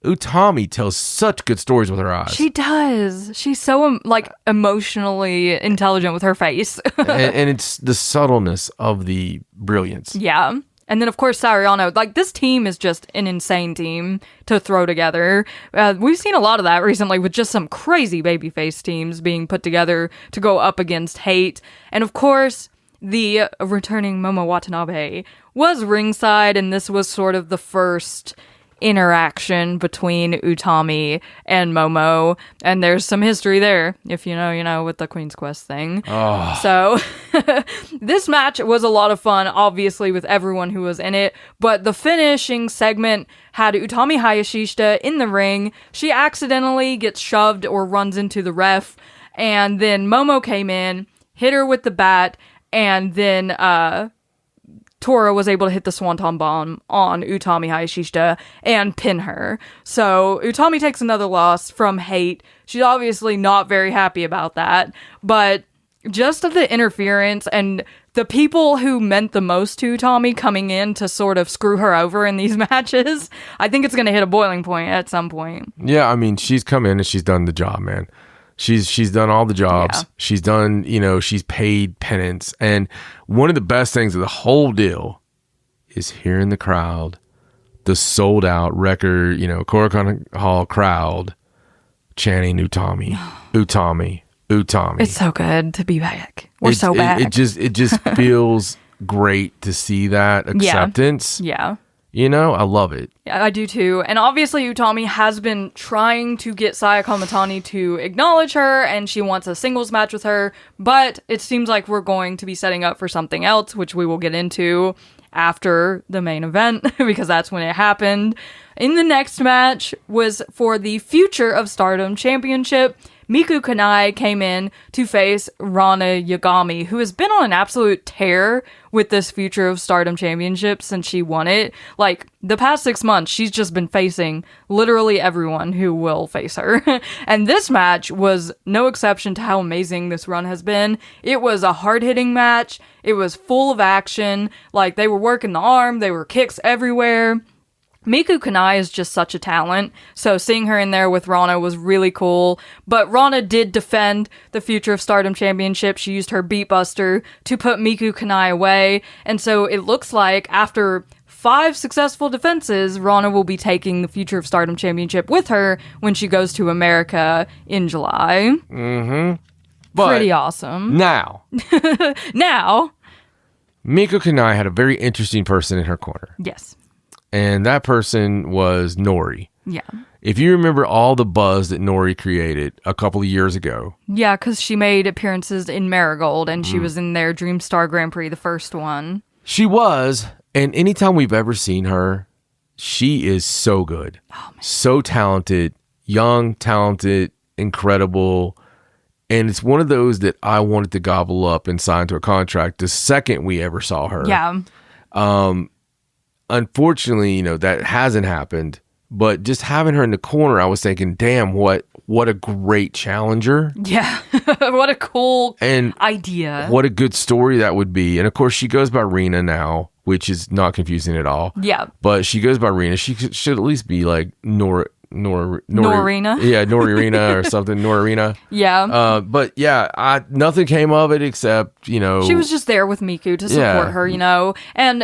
Utami tells such good stories with her eyes. She does. She's so emotionally intelligent with her face. and it's the subtleness of the brilliance. Yeah. And then, of course, Saori Ano. This team is just an insane team to throw together. We've seen a lot of that recently with just some crazy babyface teams being put together to go up against Hate. And, of course, the returning Momo Watanabe was ringside, and this was sort of the first interaction between Utami and Momo, and there's some history there, if you know, with the Queen's Quest thing. So this match was a lot of fun, obviously, with everyone who was in it, but the finishing segment had Utami Hayashishita in the ring. She accidentally gets shoved or runs into the ref, and then Momo came in, hit her with the bat, and then Tora was able to hit the Swanton Bomb on Utami Hayashishita and pin her. So Utami takes another loss from Hate. She's obviously not very happy about that, but just of the interference and the people who meant the most to Utami coming in to sort of screw her over in these matches, I think it's going to hit a boiling point at some point. Yeah, I mean, she's come in and she's done the job, man. She's done all the jobs. Yeah. She's done, she's paid penance. And one of the best things of the whole deal is hearing the crowd, the sold out record, Korakuen Hall crowd chanting Utami, Utami, Utami. It's so good to be back. We're so back. It just feels great to see that acceptance. Yeah. I love it. Yeah, I do too. And obviously Utami has been trying to get Saya Kamatani to acknowledge her, and she wants a singles match with her, but it seems like we're going to be setting up for something else, which we will get into after the main event, because that's when it happened. In the next match was for the Future of Stardom Championship Miku Kanai came in to face Rana Yagami, who has been on an absolute tear with this Future of Stardom Championship since she won it. Like, the past 6 months, she's just been facing literally everyone who will face her. And this match was no exception to how amazing this run has been. It was a hard-hitting match. It was full of action. Like, they were working the arm. They were kicks everywhere. Miku Kanai is just such a talent, so seeing her in there with Rana was really cool. But Rana did defend the Future of Stardom Championship. She used her Beatbuster to put Miku Kanai away, and so it looks like after 5 successful defenses, Rana will be taking the Future of Stardom Championship with her when she goes to America in July. But pretty awesome. Now, Now, Miku Kanai had a very interesting person in her corner. yes. And that person was Nori. Yeah. If you remember all the buzz that Nori created a couple of years ago. Yeah, because she made appearances in Marigold, and she was in their Dream Star Grand Prix, the first one. She was, and anytime we've ever seen her, she is so good. Oh, man. So talented, young, talented, incredible. And it's one of those that I wanted to gobble up and sign to a contract the second we ever saw her. Yeah. Unfortunately, that hasn't happened. But just having her in the corner, I was thinking, damn, what a great challenger. Yeah. What a cool idea. What a good story that would be. And of course, she goes by Rena now, which is not confusing at all. Yeah. But she goes by Rena. She should at least be like Norina. Yeah, Norina or something. Norina. Yeah. But yeah, nothing came of it except, she was just there with Miku to support her, And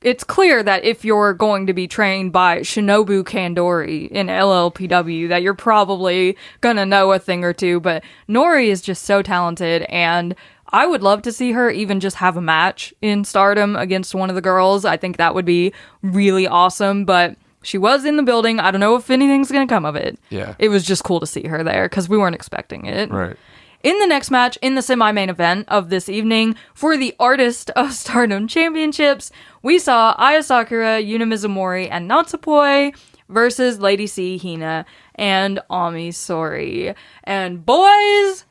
it's clear that if you're going to be trained by Shinobu Kandori in LLPW, that you're probably gonna know a thing or two, but Nori is just so talented, and I would love to see her even just have a match in Stardom against one of the girls. I think that would be really awesome, but she was in the building. I don't know if anything's gonna come of it. Yeah. It was just cool to see her there, because we weren't expecting it. Right. In the next match, in the semi-main event of this evening, for the Artist of Stardom Championships, we saw Aya Sakura, Yuna Mizumori, and Natsupoi versus Lady C, Hina, and Ami Sourei. And boys,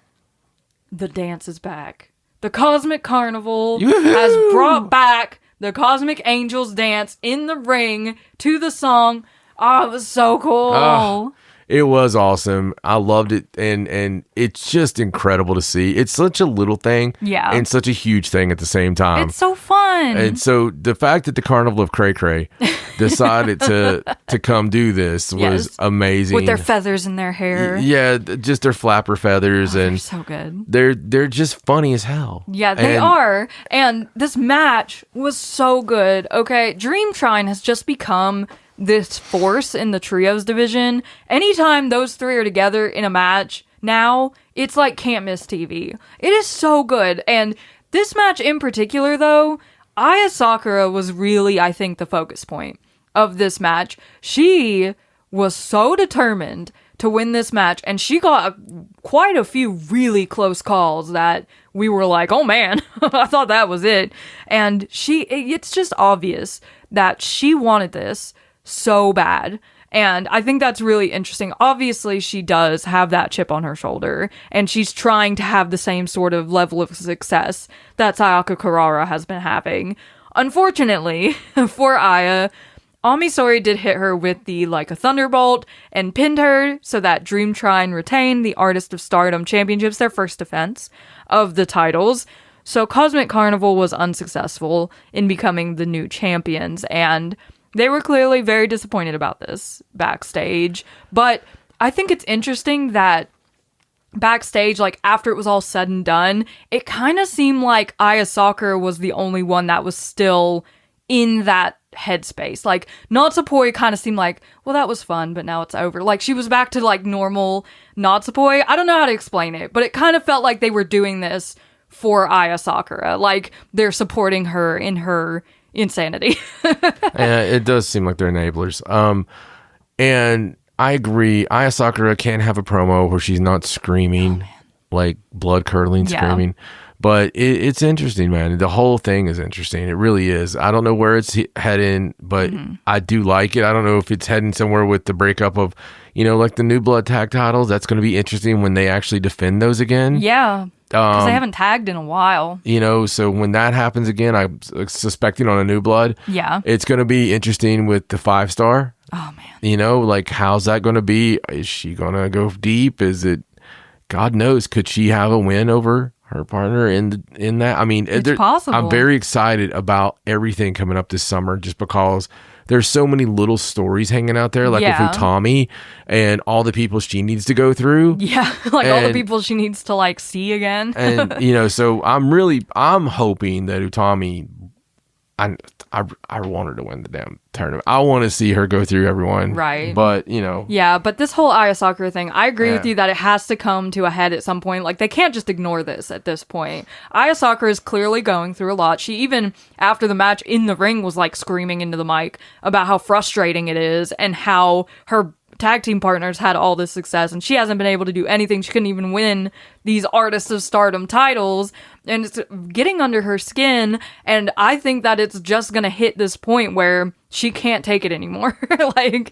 the dance is back. The Cosmic Carnival has brought back the Cosmic Angels dance in the ring to the song. Oh, it was so cool. It was awesome. I loved it, and it's just incredible to see. It's such a little thing, and such a huge thing at the same time. It's so fun. And so the fact that the Carnival of Cray Cray decided to come do this was amazing. With their feathers in their hair. Yeah, just their flapper feathers, and they're so good. They're just funny as hell. Yeah, they are. And this match was so good. Okay, Dream Trine has just become this force in the trios division. Anytime those three are together in a match now, it's like can't miss TV. It is so good. And this match in particular, though, Aya Sakura was really, I think, the focus point of this match. She was so determined to win this match, and she got quite a few really close calls that we were like, oh man, I thought that was it. And it's just obvious that she wanted this so bad. And I think that's really interesting. Obviously, she does have that chip on her shoulder, and she's trying to have the same sort of level of success that Sayaka Kurara has been having. Unfortunately, for Aya, Ami Sourei did hit her with a Thunderbolt and pinned her so that Dream Trine retained the Artist of Stardom Championships, their first defense of the titles. So Cosmic Carnival was unsuccessful in becoming the new champions, and they were clearly very disappointed about this backstage. But I think it's interesting that backstage, after it was all said and done, it kind of seemed like Aya Sakura was the only one that was still in that headspace. Natsupoi kind of seemed like, well, that was fun, but now it's over. She was back to normal Natsupoi. I don't know how to explain it, but it kind of felt like they were doing this for Aya Sakura. They're supporting her in her insanity. It does seem like they're enablers. And I agree. Aya Sakura can't have a promo where she's not screaming, blood curdling screaming. But it's interesting, man. The whole thing is interesting. It really is. I don't know where it's heading, but I do like it. I don't know if it's heading somewhere with the breakup of, like the New Blood tag titles. That's going to be interesting when they actually defend those again. Yeah, because they haven't tagged in a while. So when that happens again, I'm suspecting on a New Blood. Yeah. It's going to be interesting with the 5-star. Oh, man. Like, how's that going to be? Is she going to go deep? Is it, God knows, could she have a win over her partner in that? I mean, it's possible. I'm very excited about everything coming up this summer just because there's so many little stories hanging out there, like with Utami and all the people she needs to go through. Yeah, like all the people she needs to like see again. And so I'm hoping that Utami, I want her to win the damn tournament. I want to see her go through everyone. Right. But, Yeah, but this whole Aya Sakura thing, I agree with you that it has to come to a head at some point. Like, they can't just ignore this at this point. Aya Sakura is clearly going through a lot. She even, after the match in the ring, was, like, screaming into the mic about how frustrating it is and how her tag team partners had all this success and she hasn't been able to do anything. She couldn't even win these Artists of Stardom titles, and it's getting under her skin, and I think that it's just gonna hit this point where she can't take it anymore. Like,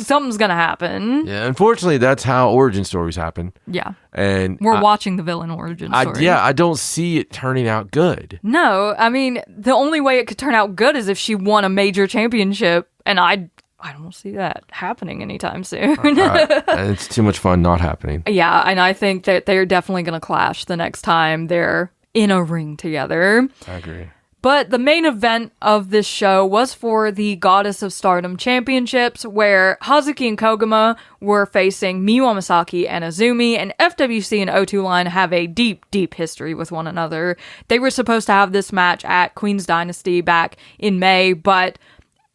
something's gonna happen. Yeah, unfortunately, that's how origin stories happen. Yeah. And we're watching the villain origin story. I don't see it turning out good. No, I mean, the only way it could turn out good is if she won a major championship, and I don't see that happening anytime soon. And it's too much fun not happening. Yeah, and I think that they're definitely going to clash the next time they're in a ring together. I agree. But the main event of this show was for the Goddess of Stardom Championships, where Hazuki and Koguma were facing Miyu Amasaki and Azumi, and FWC and O2 Line have a deep, deep history with one another. They were supposed to have this match at Queen's Dynasty back in May, but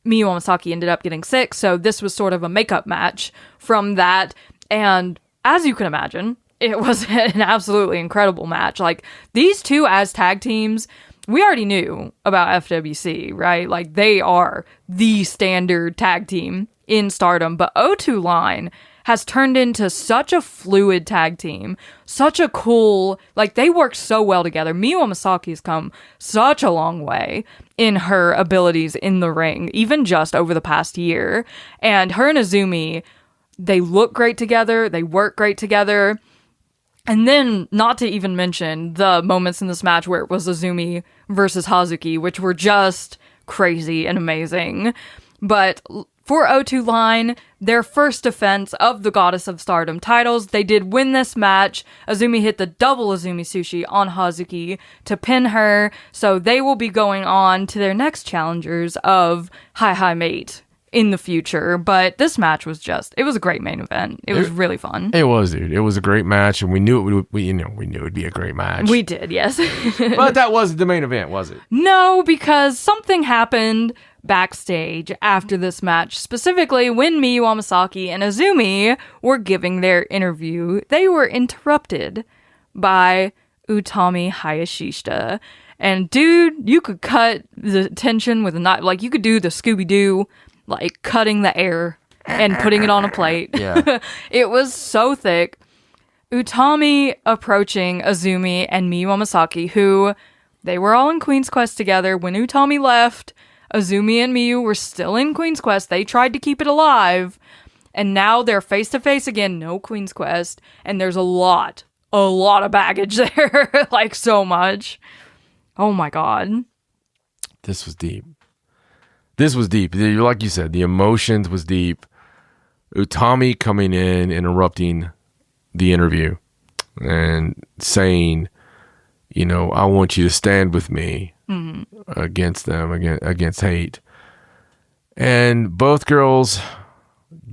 Miyu Amasaki ended up getting sick, so this was sort of a makeup match from that. And as you can imagine, it was an absolutely incredible match. Like, these two as tag teams, we already knew about FWC, right? Like, they are the standard tag team in Stardom, but O2 Line has turned into such a fluid tag team, such a cool, like, they work so well together. Miyu Amasaki has come such a long way in her abilities in the ring, even just over the past year. And her and Azumi, they look great together, they work great together. And then, not to even mention the moments in this match where it was Azumi versus Hazuki, which were just crazy and amazing. But for O2 Line, their first defense of the Goddess of Stardom titles, they did win this match. Azumi hit the double Azumi Sushi on Hazuki to pin her, so they will be going on to their next challengers of Hi Mate in the future. But this match was it was a great main event. It was really fun. It was, dude. It was a great match, and we knew it would be a great match. We did, yes. But that wasn't the main event, was it? No, because something happened backstage after this match, specifically when Miyu Amasaki and Azumi were giving their interview. They were interrupted by Utami Hayashishita. And dude, you could cut the tension with a knife. Like, you could do the Scooby-Doo, like cutting the air and putting it on a plate. Yeah. It was so thick. Utami approaching Azumi and Miyu Amasaki, who they were all in Queen's Quest together. When Utami left, Azumi and Miyu were still in Queen's Quest. They tried to keep it alive, and now they're face to face again. No Queen's Quest, and there's a lot of baggage there. Like, so much. Oh my god. This was deep. Like you said, the emotions was deep. Utami coming in, interrupting the interview and saying, I want you to stand with me against them, against hate. And both girls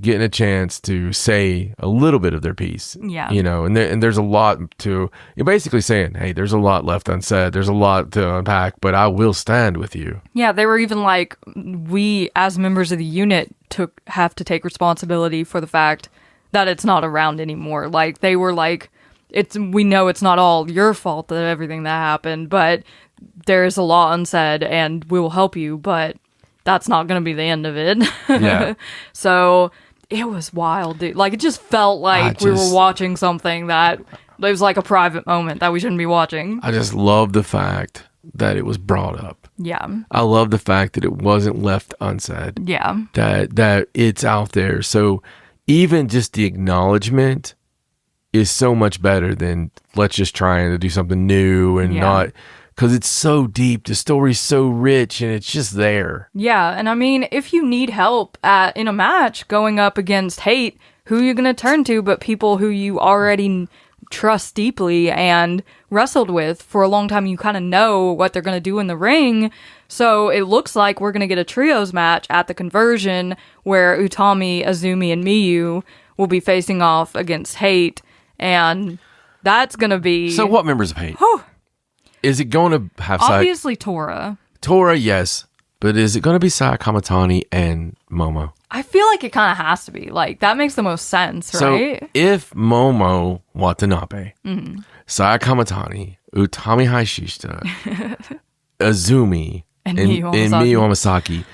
getting a chance to say a little bit of their piece. Yeah. And there's a lot to, you're basically saying, hey, there's a lot left unsaid. There's a lot to unpack, but I will stand with you. Yeah, they were even like, we as members of the unit have to take responsibility for the fact that it's not around anymore. Like, they were like, we know it's not all your fault that everything that happened, but there's a lot unsaid and we will help you, but that's not going to be the end of it. Yeah. So it was wild, dude. Like, it just felt like we were watching something that was like a private moment that we shouldn't be watching. I just love the fact that it was brought up. Yeah. I love the fact that it wasn't left unsaid. Yeah. That it's out there. So even just the acknowledgement is so much better than let's just try to do something new and not, because it's so deep. The story's so rich and it's just there. Yeah. And I mean, if you need help in a match going up against hate, who are you going to turn to but people who you already trust deeply and wrestled with for a long time? You kind of know what they're going to do in the ring. So it looks like we're going to get a trios match at the Conversion where Utami, Azumi, and Miyu will be facing off against Hate. And that's going to be... So what members of Hate? Is it going to have... Obviously Tora. Tora, yes. But is it going to be Saya Kamatani and Momo? I feel like it kind of has to be. Like, that makes the most sense, right? So if Momo Watanabe, Saya Kamatani, Utami Hayashishita, Azumi, and Miyu Hamasaki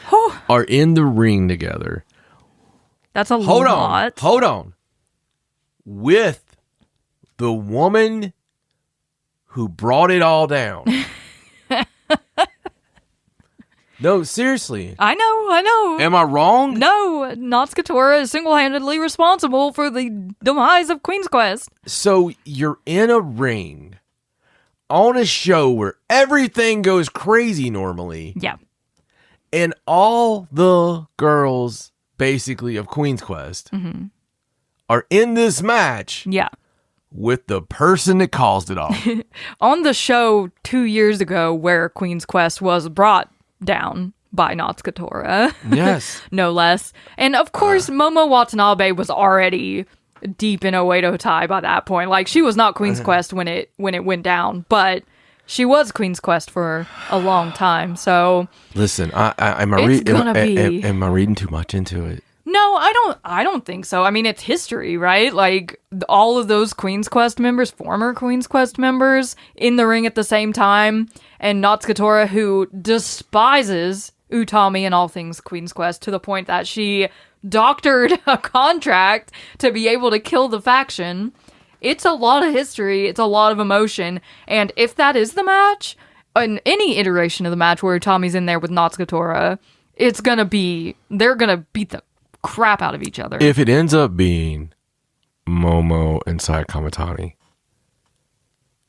are in the ring together. That's a lot. Hold on. With the woman who brought it all down. No, seriously. I know. Am I wrong? No, Natsuko Tora is single-handedly responsible for the demise of Queen's Quest. So you're in a ring on a show where everything goes crazy normally. Yeah. And all the girls, basically, of Queen's Quest are in this match. Yeah. With the person that caused it all. On the show 2 years ago where Queen's Quest was brought down by Natsuko Tora. Yes. No less. And of course, Momo Watanabe was already deep in Oedo Tai by that point. Like, she was not Queen's Quest when it went down, but she was Queen's Quest for a long time. So listen, am I reading too much into it? No, I don't think so. I mean, it's history, right? Like, all of those Queen's Quest members, former Queen's Quest members, in the ring at the same time, and Natsuko Tora, who despises Utami and all things Queen's Quest to the point that she doctored a contract to be able to kill the faction. It's a lot of history, it's a lot of emotion, and if that is the match, in any iteration of the match where Utami's in there with Natsuko Tora, they're gonna beat the crap out of each other. If it ends up being Momo and Saya Kamatani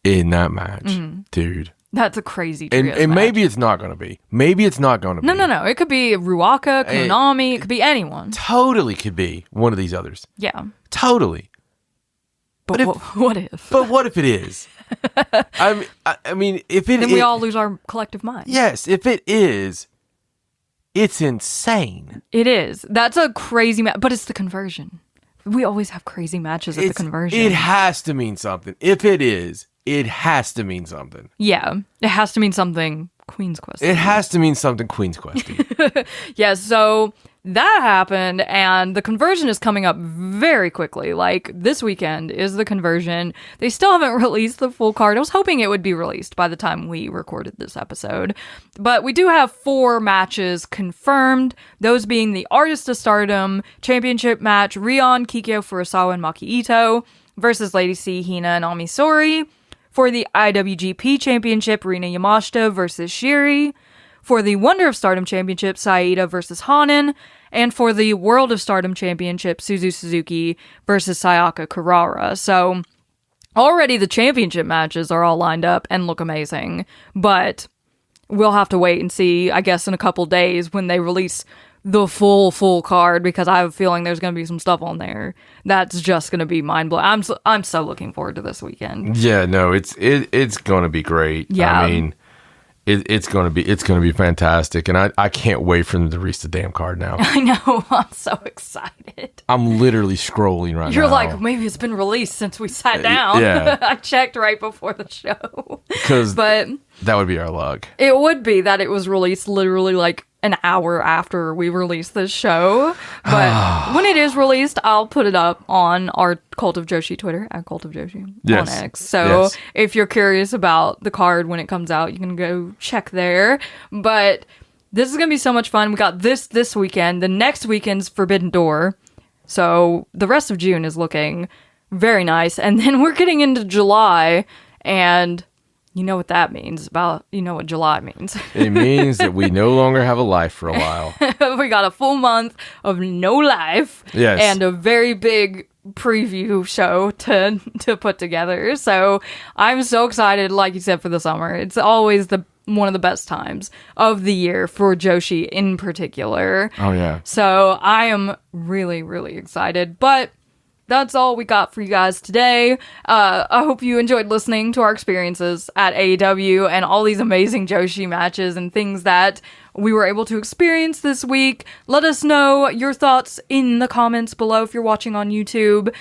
in that match, dude. That's a crazy trios and match. maybe it's not going to be. Maybe it's not going to be. No. It could be Ruaka, Konami. It could be anyone. Totally could be one of these others. Yeah. Totally. But what if? But what if it is? I mean, if it is... Then we all lose our collective mind. Yes, if it is, it's insane. It is. That's a crazy match. But it's the Conversion. We always have crazy matches at the Conversion. It has to mean something. If it is, it has to mean something. Yeah. It has to mean something Queen's Quest. It has to mean something Queen's Quest. Yeah, so that happened, and the Conversion is coming up very quickly. Like, this weekend is the Conversion. They still haven't released the full card. I was hoping it would be released by the time we recorded this episode. But we do have 4 matches confirmed, those being the Artist of Stardom Championship match, Rion, Kikyo Furusawa, and Maki Ito versus Lady C, Hina, and Ami Sohrei. For the IWGP Championship, Rina Yamashita versus Shiri. For the Wonder of Stardom Championship, Saida versus Hanan. And for the World of Stardom Championship, Suzu Suzuki versus Sayaka Kurara. So, already the championship matches are all lined up and look amazing. But we'll have to wait and see, I guess, in a couple days when they release the full card, because I have a feeling there's going to be some stuff on there that's just going to be mind-blowing. I'm so looking forward to this weekend. Yeah, no, it's going to be great. Yeah. I mean, it's going to be fantastic, and I can't wait for them to release the damn card now. I know, I'm so excited. I'm literally scrolling right now. You're like, maybe it's been released since we sat down. Yeah. I checked right before the show. But that would be our luck. It would be that it was released literally like an hour after we released this show. But when it is released, I'll put it up on our Cult of Joshi Twitter, at Cult of Joshi on X. So if you're curious about the card when it comes out, you can go check there. But this is going to be so much fun. We got this weekend. The next weekend's Forbidden Door. So the rest of June is looking very nice. And then we're getting into July, and you know what that means. You know what July means. It means that we no longer have a life for a while. We got a full month of no life. Yes. And a very big preview show to put together. So I'm so excited, like you said, for the summer. It's always one of the best times of the year for Joshi in particular. Oh, yeah. So I am really, really excited. But that's all we got for you guys today. I hope you enjoyed listening to our experiences at AEW and all these amazing Joshi matches and things that we were able to experience this week. Let us know your thoughts in the comments below if you're watching on YouTube,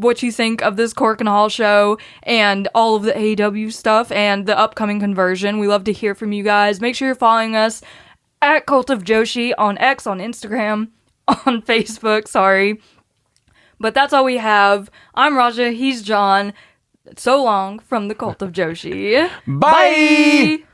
what you think of this Korakuen Hall show and all of the AEW stuff and the upcoming conversion. We love to hear from you guys. Make sure you're following us at Cult of Joshi on X, on Instagram, on Facebook, sorry. But that's all we have. I'm Raja, he's John. So long from the Cult of Joshi. Bye!